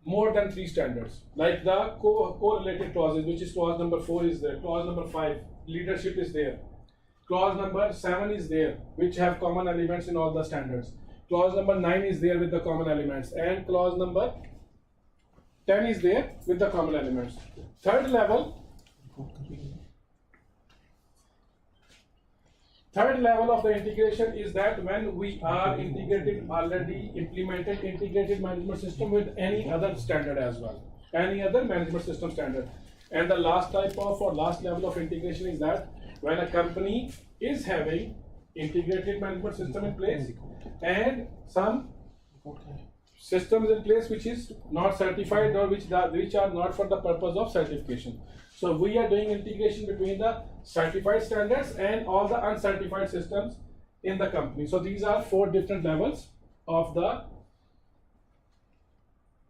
more than three standards, like the correlated clauses, which is clause number 4 is there, clause number 5, leadership is there, clause number 7 is there, which have common elements in all the standards, clause number 9 is there with the common elements, and clause number 10 is there with the common elements. Third level of the integration is that when we are integrated, already implemented integrated management system with any other standard as well, any other management system standard. And the last type of or last level of integration is that when a company is having integrated management system in place and some systems in place which is not certified or which are not for the purpose of certification. So we are doing integration between the certified standards and all the uncertified systems in the company. So these are 4 different levels of the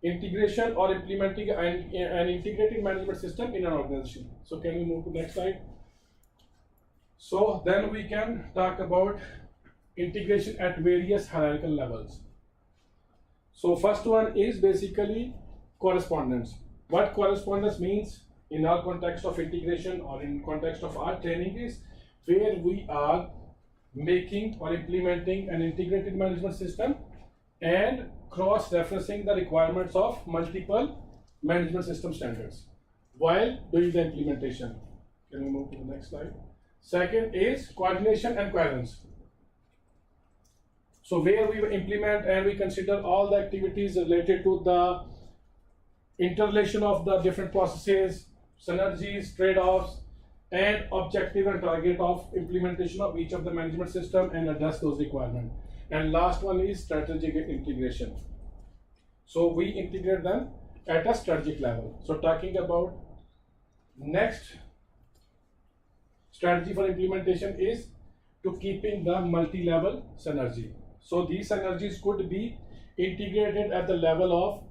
integration or implementing an integrated management system in an organization. So can we move to next slide? So then we can talk about integration at various hierarchical levels. So first one is basically correspondence. What correspondence means in our context of integration or in context of our training is where we are making or implementing an integrated management system and cross-referencing the requirements of multiple management system standards while doing the implementation. Can we move to the next slide? Second is coordination and coherence. So where we implement and we consider all the activities related to the interrelation of the different processes, synergies, trade-offs, and objective and target of implementation of each of the management system and address those requirements. And last one is strategic integration. So we integrate them at a strategic level. So talking about next strategy for implementation is to keeping the multi-level synergy. So these synergies could be integrated at the level of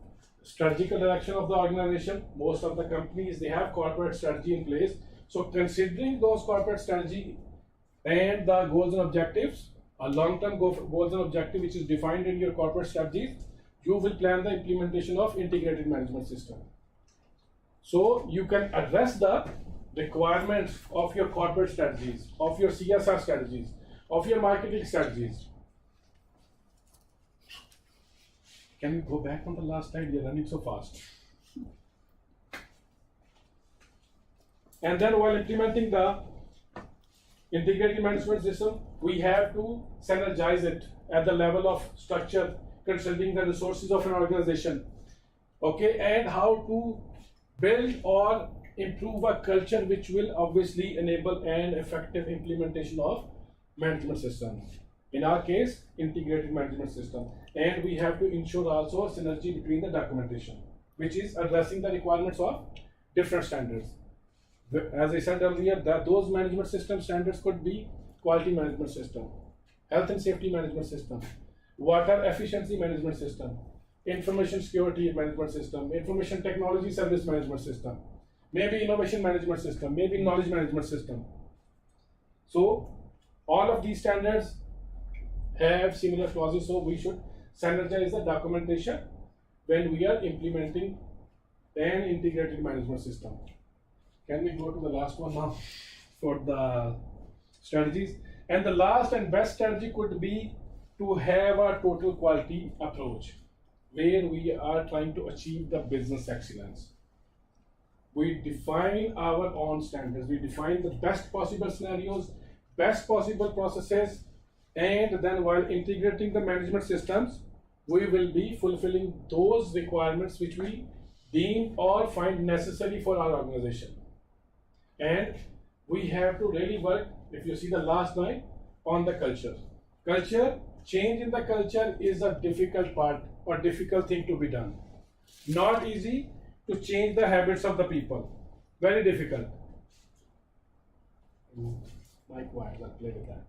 strategical direction of the organization. Most of the companies, they have corporate strategy in place. So considering those corporate strategy and the goals and objectives, a long-term goals and objective which is defined in your corporate strategies, you will plan the implementation of integrated management system. So you can address the requirements of your corporate strategies, of your CSR strategies, of your marketing strategies. Can we go back on the last slide? You're running so fast. And then while implementing the integrated management system, we have to synergize it at the level of structure, considering the resources of an organization. Okay, and how to build or improve a culture which will obviously enable an effective implementation of management systems. In our case, integrated management system. And we have to ensure also synergy between the documentation, which is addressing the requirements of different standards. As I said earlier, that those management system standards could be quality management system, health and safety management system, water efficiency management system, information security management system, information technology service management system, maybe innovation management system, maybe knowledge management system. So all of these standards have similar clauses, so we should standardize the documentation when we are implementing an integrated management system. Can we go to the last one now for the strategies? And the last and best strategy could be to have a total quality approach where we are trying to achieve the business excellence. We define our own standards, we define the best possible scenarios, best possible processes, and then while integrating the management systems, we will be fulfilling those requirements which we deem or find necessary for our organization. And we have to really work, if you see the last line, on the culture. Culture, change in the culture is a difficult part or difficult thing to be done. Not easy to change the habits of the people. Very difficult. Likewise, I'll play with that.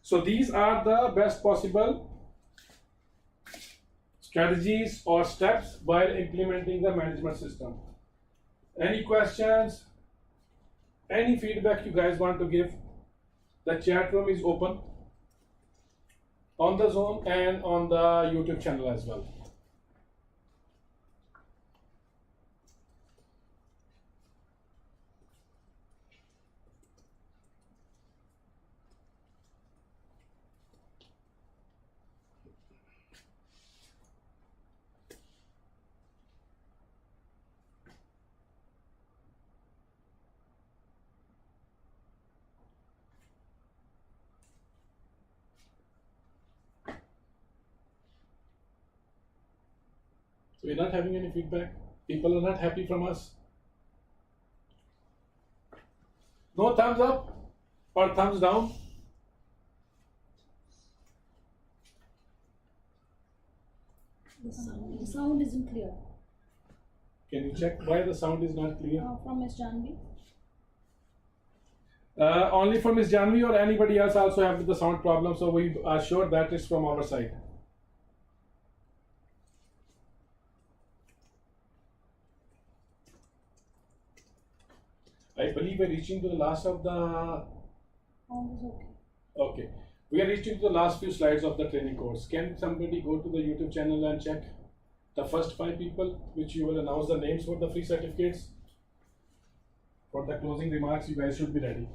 So these are the best possible strategies or steps while implementing the management system. Any questions? Any feedback you guys want to give? The chat room is open on the Zoom and on the YouTube channel as well. We're not having any feedback. People are not happy from us. No thumbs up or thumbs down. The sound isn't clear. Can you check why the sound is not clear? From Ms. Janvi. Only for Ms. Janvi or anybody else also have the sound problem, so we are sure that is from our side. I believe we're reaching to the last of the... Okay. We are reaching to the last few slides of the training course. Can somebody go to the YouTube channel and check the first 5 people, which you will announce the names for the free certificates? For the closing remarks, you guys should be ready.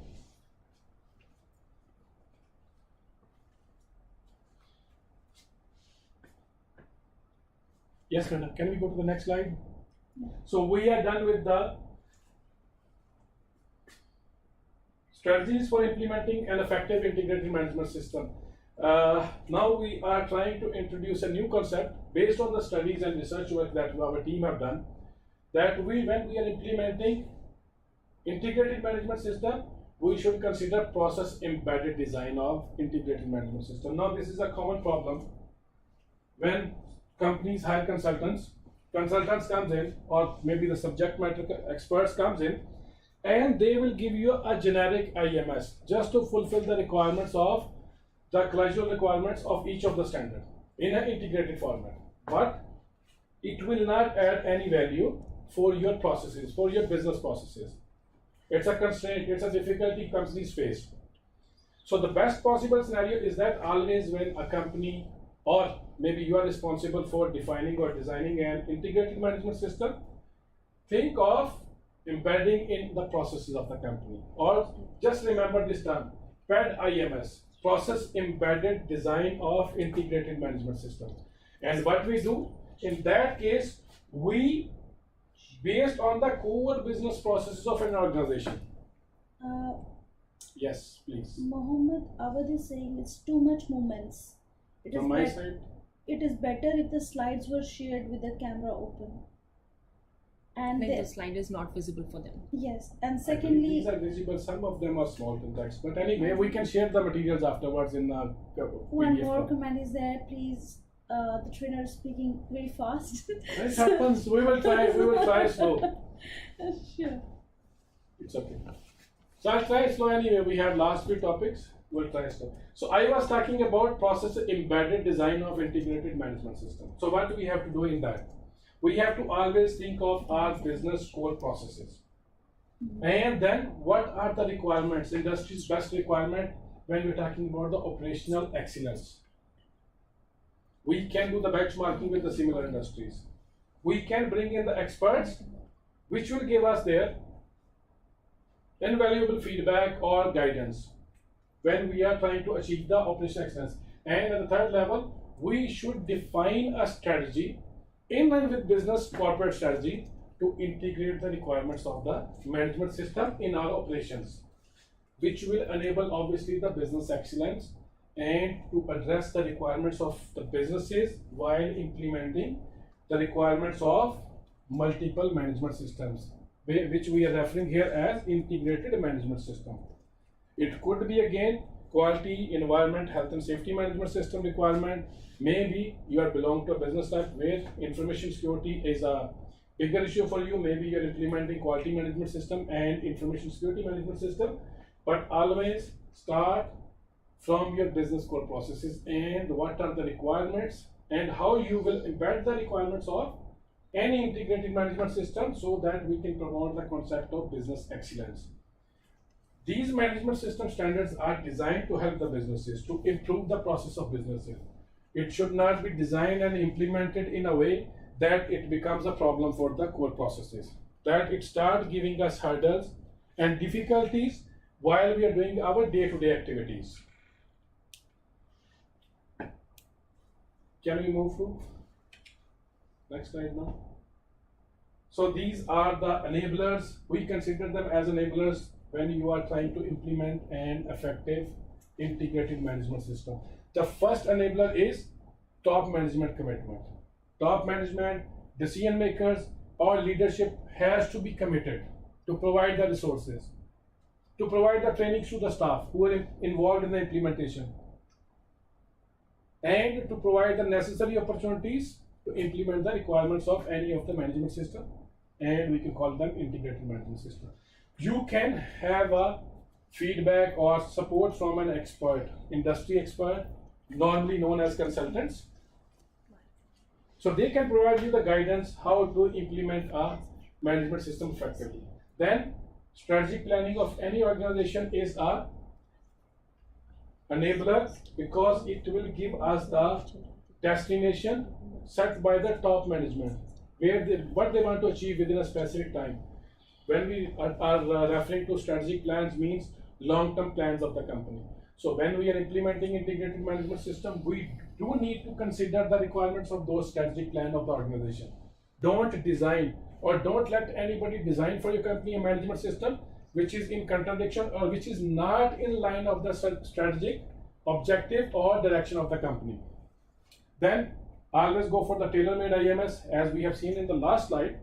Yes, madam. Can we go to the next slide? So we are done with the strategies for implementing an effective integrated management system. Now we are trying to introduce a new concept based on the studies and research work that our team have done, that when we are implementing integrated management system, we should consider process embedded design of integrated management system. Now this is a common problem when companies hire consultants comes in, or maybe the subject matter experts comes in, and they will give you a generic IMS just to fulfill the requirements of the clausual requirements of each of the standard in an integrated format. But it will not add any value for your processes, for your business processes. It's a constraint, it's a difficulty companies face. So the best possible scenario is that always when a company, or maybe you are responsible for defining or designing an integrated management system, think of embedding in the processes of the company, or just remember this term, PED IMS, process embedded design of integrated management system. And what we do in that case, we based on the core business processes of an organization. Yes, please. Mohammed Awad is saying it's too much movements. From my side, it is better if the slides were shared with the camera open. And Like the slide is not visible for them. yes, and these secondly, are visible, some of them are small in text, but anyway, we can share the materials afterwards in the one PDF more form. comment is there, please. The trainer is speaking very fast. It happens, we will try slow. Sure. It's okay. So I'll try slow anyway. We have last few topics. We'll try slow. So I was talking about process embedded design of integrated management system. So what do we have to do in that? We have to always think of our business core processes. And then what are the requirements, industry's best requirement when we're talking about the operational excellence? We can do the benchmarking with the similar industries. We can bring in the experts, which will give us their invaluable feedback or guidance when we are trying to achieve the operational excellence. And at the third level, we should define a strategy in line with business corporate strategy to integrate the requirements of the management system in our operations, which will enable obviously the business excellence and to address the requirements of the businesses while implementing the requirements of multiple management systems, which we are referring here as integrated management system. It could be again quality, environment, health and safety management system requirement. Maybe you are belong to a business type where information security is a bigger issue for you. Maybe you are implementing quality management system and information security management system. But always start from your business core processes and what are the requirements and how you will embed the requirements of any integrated management system so that we can promote the concept of business excellence. These management system standards are designed to help the businesses to improve the process of businesses. It should not be designed and implemented in a way that it becomes a problem for the core processes, that it starts giving us hurdles and difficulties while we are doing our day-to-day activities. Can we move to next slide now? So these are the enablers. We consider them as enablers when you are trying to implement an effective integrated management system. The first enabler is top management commitment. Top management, decision makers, or leadership has to be committed to provide the resources, to provide the trainings to the staff who are involved in the implementation, and to provide the necessary opportunities to implement the requirements of any of the management system, and we can call them integrated management system. You can have a feedback or support from an expert, industry expert, normally known as consultants. So they can provide you the guidance how to implement a management system effectively. Then strategic planning of any organization is a enabler because it will give us the destination set by the top management, where what they want to achieve within a specific time. When we are referring to strategic plans means long-term plans of the company. So when we are implementing integrated management system, we do need to consider the requirements of those strategic plan of the organization. Don't design or don't let anybody design for your company a management system which is in contradiction or which is not in line of the strategic objective or direction of the company. Then always go for the tailor-made IMS, as we have seen in the last slide.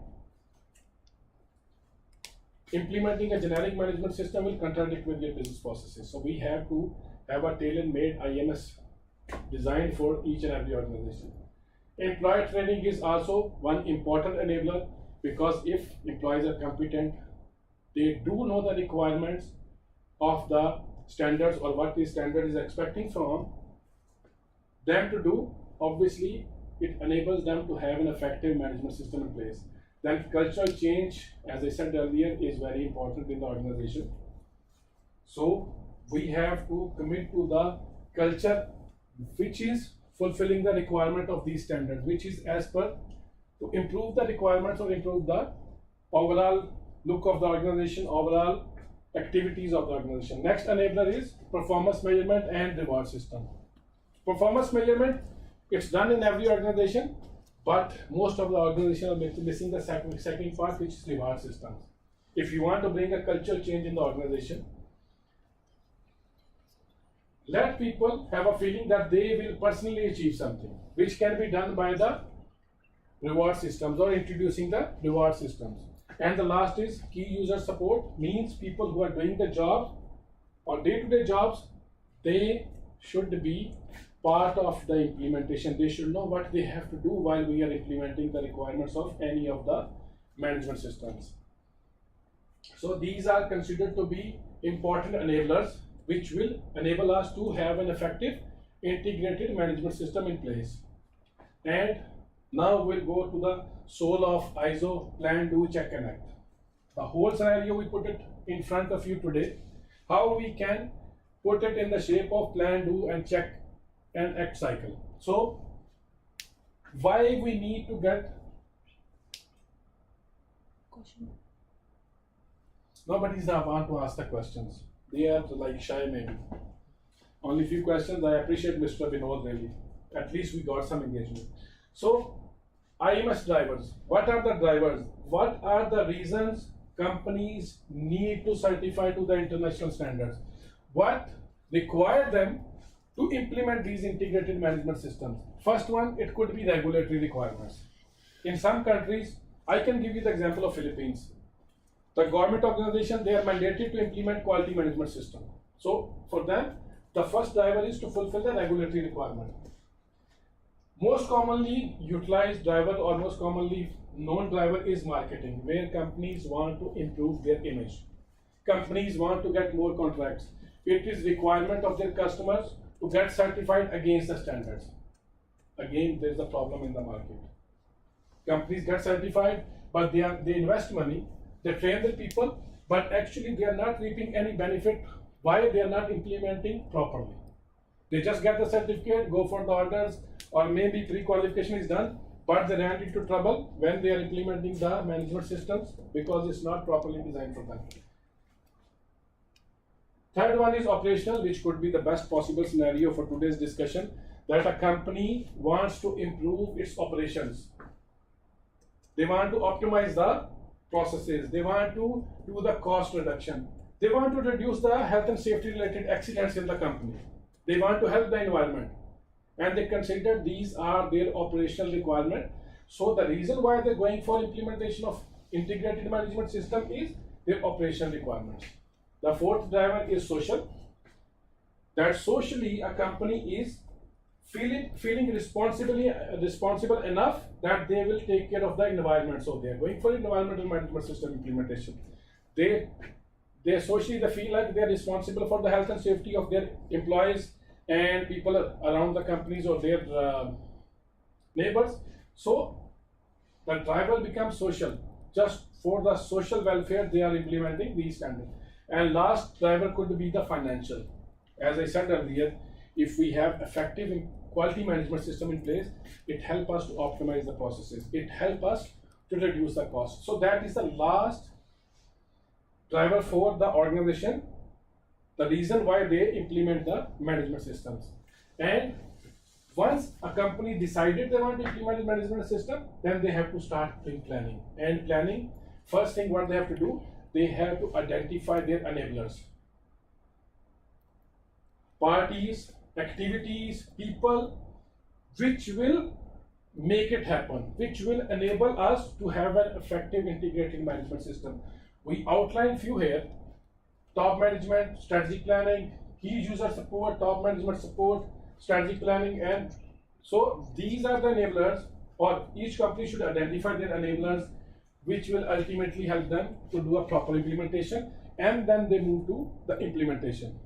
Implementing a generic management system will contradict with your business processes. So we have to have a tailor-made IMS designed for each and every organization. Employee training is also one important enabler because if employees are competent, they do know the requirements of the standards or what the standard is expecting from them to do. Obviously, it enables them to have an effective management system in place. Then cultural change, as I said earlier, is very important in the organization. So we have to commit to the culture which is fulfilling the requirement of these standards, which is as per to improve the requirements or improve the overall look of the organization, overall activities of the organization. Next enabler is performance measurement and reward system. Performance measurement, it's done in every organization, but most of the organizations are missing the second part, which is reward systems. If you want to bring a cultural change in the organization, let people have a feeling that they will personally achieve something, which can be done by the reward systems or introducing the reward systems. And the last is key user support, means people who are doing the job or day-to-day jobs, they should be part of the implementation. They should know what they have to do while we are implementing the requirements of any of the management systems. So these are considered to be important enablers which will enable us to have an effective integrated management system in place. And now we'll go to the soul of ISO plan, do, check and act. The whole scenario we put it in front of you today, how we can put it in the shape of plan, do and check and act cycle. So why we need to get Nobody's want to ask the questions. They are like shy maybe. Only few questions. I appreciate Mr. Vinod really. At least we got some engagement. So, IMS drivers. What are the drivers? What are the reasons companies need to certify to the international standards? What require them to implement these integrated management systems? First one, it could be regulatory requirements. In some countries, I can give you the example of Philippines. The government organization, they are mandated to implement quality management system. So for them, the first driver is to fulfill the regulatory requirement. Most commonly utilized driver or most commonly known driver is marketing, where companies want to improve their image. Companies want to get more contracts. It is requirement of their customers to get certified against the standards. Again, there is a problem in the market. Companies get certified, but they invest money, they train their people, but actually they are not reaping any benefit. Why? They are not implementing properly. They just get the certificate, go for the orders, or maybe pre-qualification is done, but they ran into trouble when they are implementing the management systems because it's not properly designed for them. Third one is operational, which could be the best possible scenario for today's discussion, that a company wants to improve its operations. They want to optimize the processes. They want to do the cost reduction. They want to reduce the health and safety related accidents in the company. They want to help the environment. And they consider these are their operational requirement. So the reason why they're going for implementation of integrated management system is their operational requirements. The fourth driver is social. That socially a company is feeling responsible enough that they will take care of the environment. So they are going for environmental management system implementation. They socially they feel like they are responsible for the health and safety of their employees and people around the companies or their neighbors. So the driver becomes social. Just for the social welfare, they are implementing these standards. And last driver could be the financial. As I said earlier, if we have effective quality management system in place, it helps us to optimize the processes. It helps us to reduce the cost. So that is the last driver for the organization, the reason why they implement the management systems. And once a company decided they want to implement the management system, then they have to start doing planning. And planning, first thing what they have to do, they have to identify their enablers. Parties, activities, people, which will make it happen, which will enable us to have an effective integrated management system. We outline few here: top management, strategic planning, key user support, top management support, strategic planning, and so these are the enablers, or each company should identify their enablers, which will ultimately help them to do a proper implementation, and then they move to the implementation.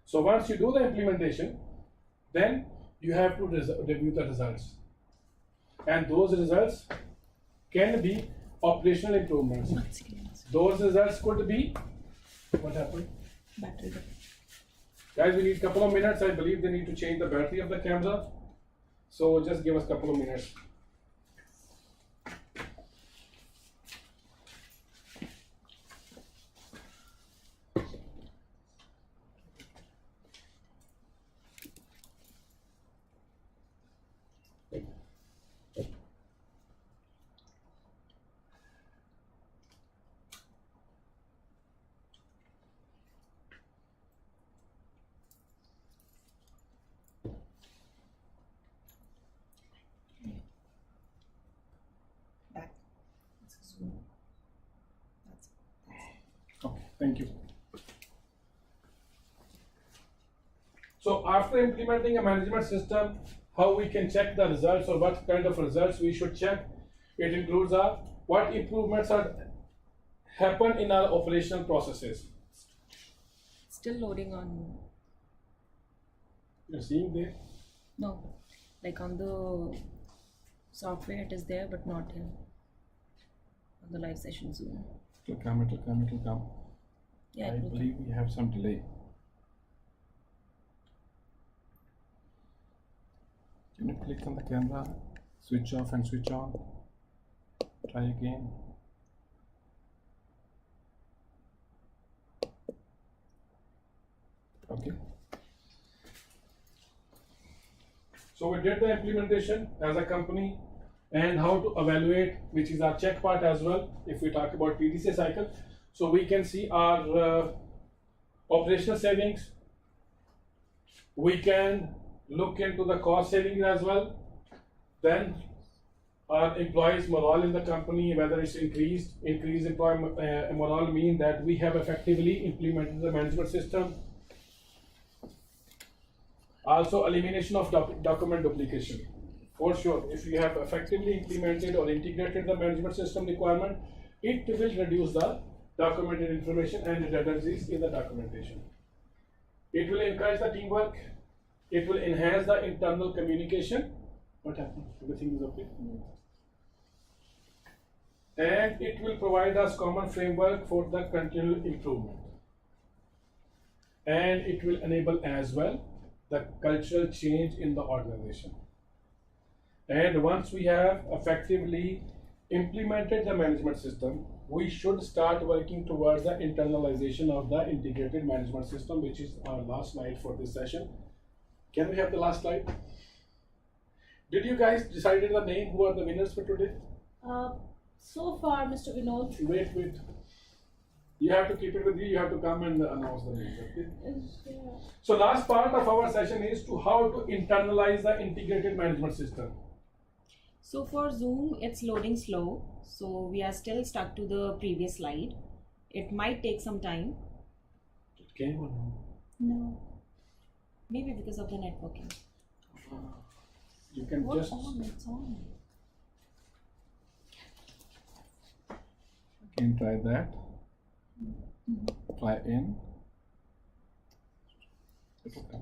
So once you do the implementation, then you have to review the results, and those results can be operational improvements. Those results could be, what happened? Battery. Guys, we need a couple of minutes. I believe they need to change the battery of the camera. So just give us a couple of minutes. Okay, thank you. So after implementing a management system, how we can check the results, or what kind of results we should check? It includes what improvements are happen in our operational processes. Still loading on. You're seeing there? No, like on the software it is there, but not here. On the live session Zoom. It'll come. Yeah, I it will come. believe we have some delay. Can you click on the camera, switch off and switch on? Try again. Okay. So we did the implementation as a company and how to evaluate, which is our check part as well. If we talk about PDCA cycle, so we can see our operational savings. We can look into the cost savings as well. Then our employees' morale in the company, whether it's increased employee morale mean that we have effectively implemented the management system. Also, elimination of document duplication. For sure, if you have effectively implemented or integrated the management system requirement, it will reduce the documented information and redundancies in the documentation. It will encourage the teamwork. It will enhance the internal communication. What happened? Everything is okay? And it will provide us common framework for the continual improvement. And it will enable as well the cultural change in the organization. And once we have effectively implemented the management system, we should start working towards the internalization of the integrated management system, which is our last slide for this session. Can we have the last slide? Did you guys decided the name? Who are the winners for today? So far, Mr. Vinod. Wait. You have to keep it with you. You have to come and announce the names. Okay? So last part of our session is to how to internalize the integrated management system. So for Zoom, it's loading slow. So we are still stuck to the previous slide. It might take some time. It came or no? No. Maybe because of the networking. You can What's just. on? It's on. Can try that. Try in. It's okay.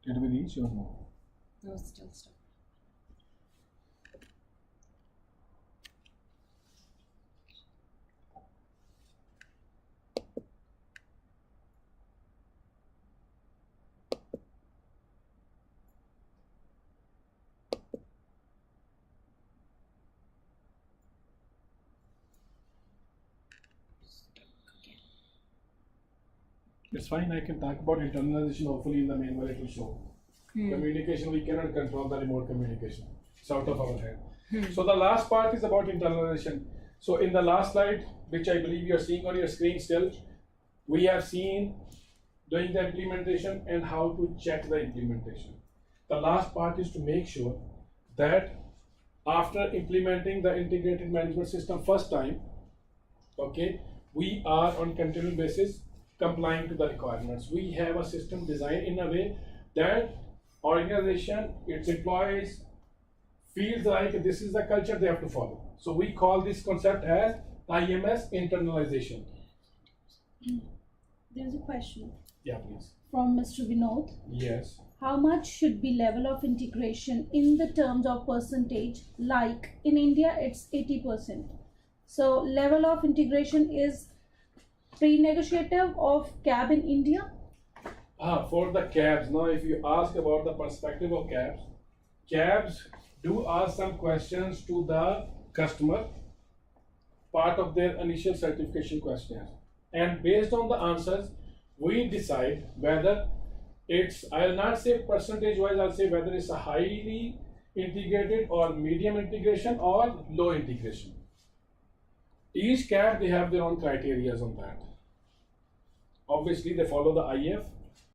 Did we reach or no? No, it's still stuck. It's fine, I can talk about internalization hopefully in the main where it will show. Communication, we cannot control the remote communication. It's out of our hand. So the last part is about internalization. So in the last slide, which I believe you are seeing on your screen still, we have seen doing the implementation and how to check the implementation. The last part is to make sure that after implementing the integrated management system first time, okay, we are on continual basis complying to the requirements. We have a system designed in a way that organization, its employees feels like this is the culture they have to follow. So we call this concept as IMS internalization. There's a question Yeah, please. from Mr. Vinod. Yes. How much should be level of integration in the terms of percentage? Like in India, it's 80%. So level of integration is pre-negotiative of CAB in India? For the cabs, now if you ask about the perspective of cabs do ask some questions to the customer, part of their initial certification questionnaire. And based on the answers, we decide whether it's, I'll not say percentage wise, I'll say whether it's a highly integrated or medium integration or low integration. Each cab, they have their own criteria on that. Obviously, they follow the IF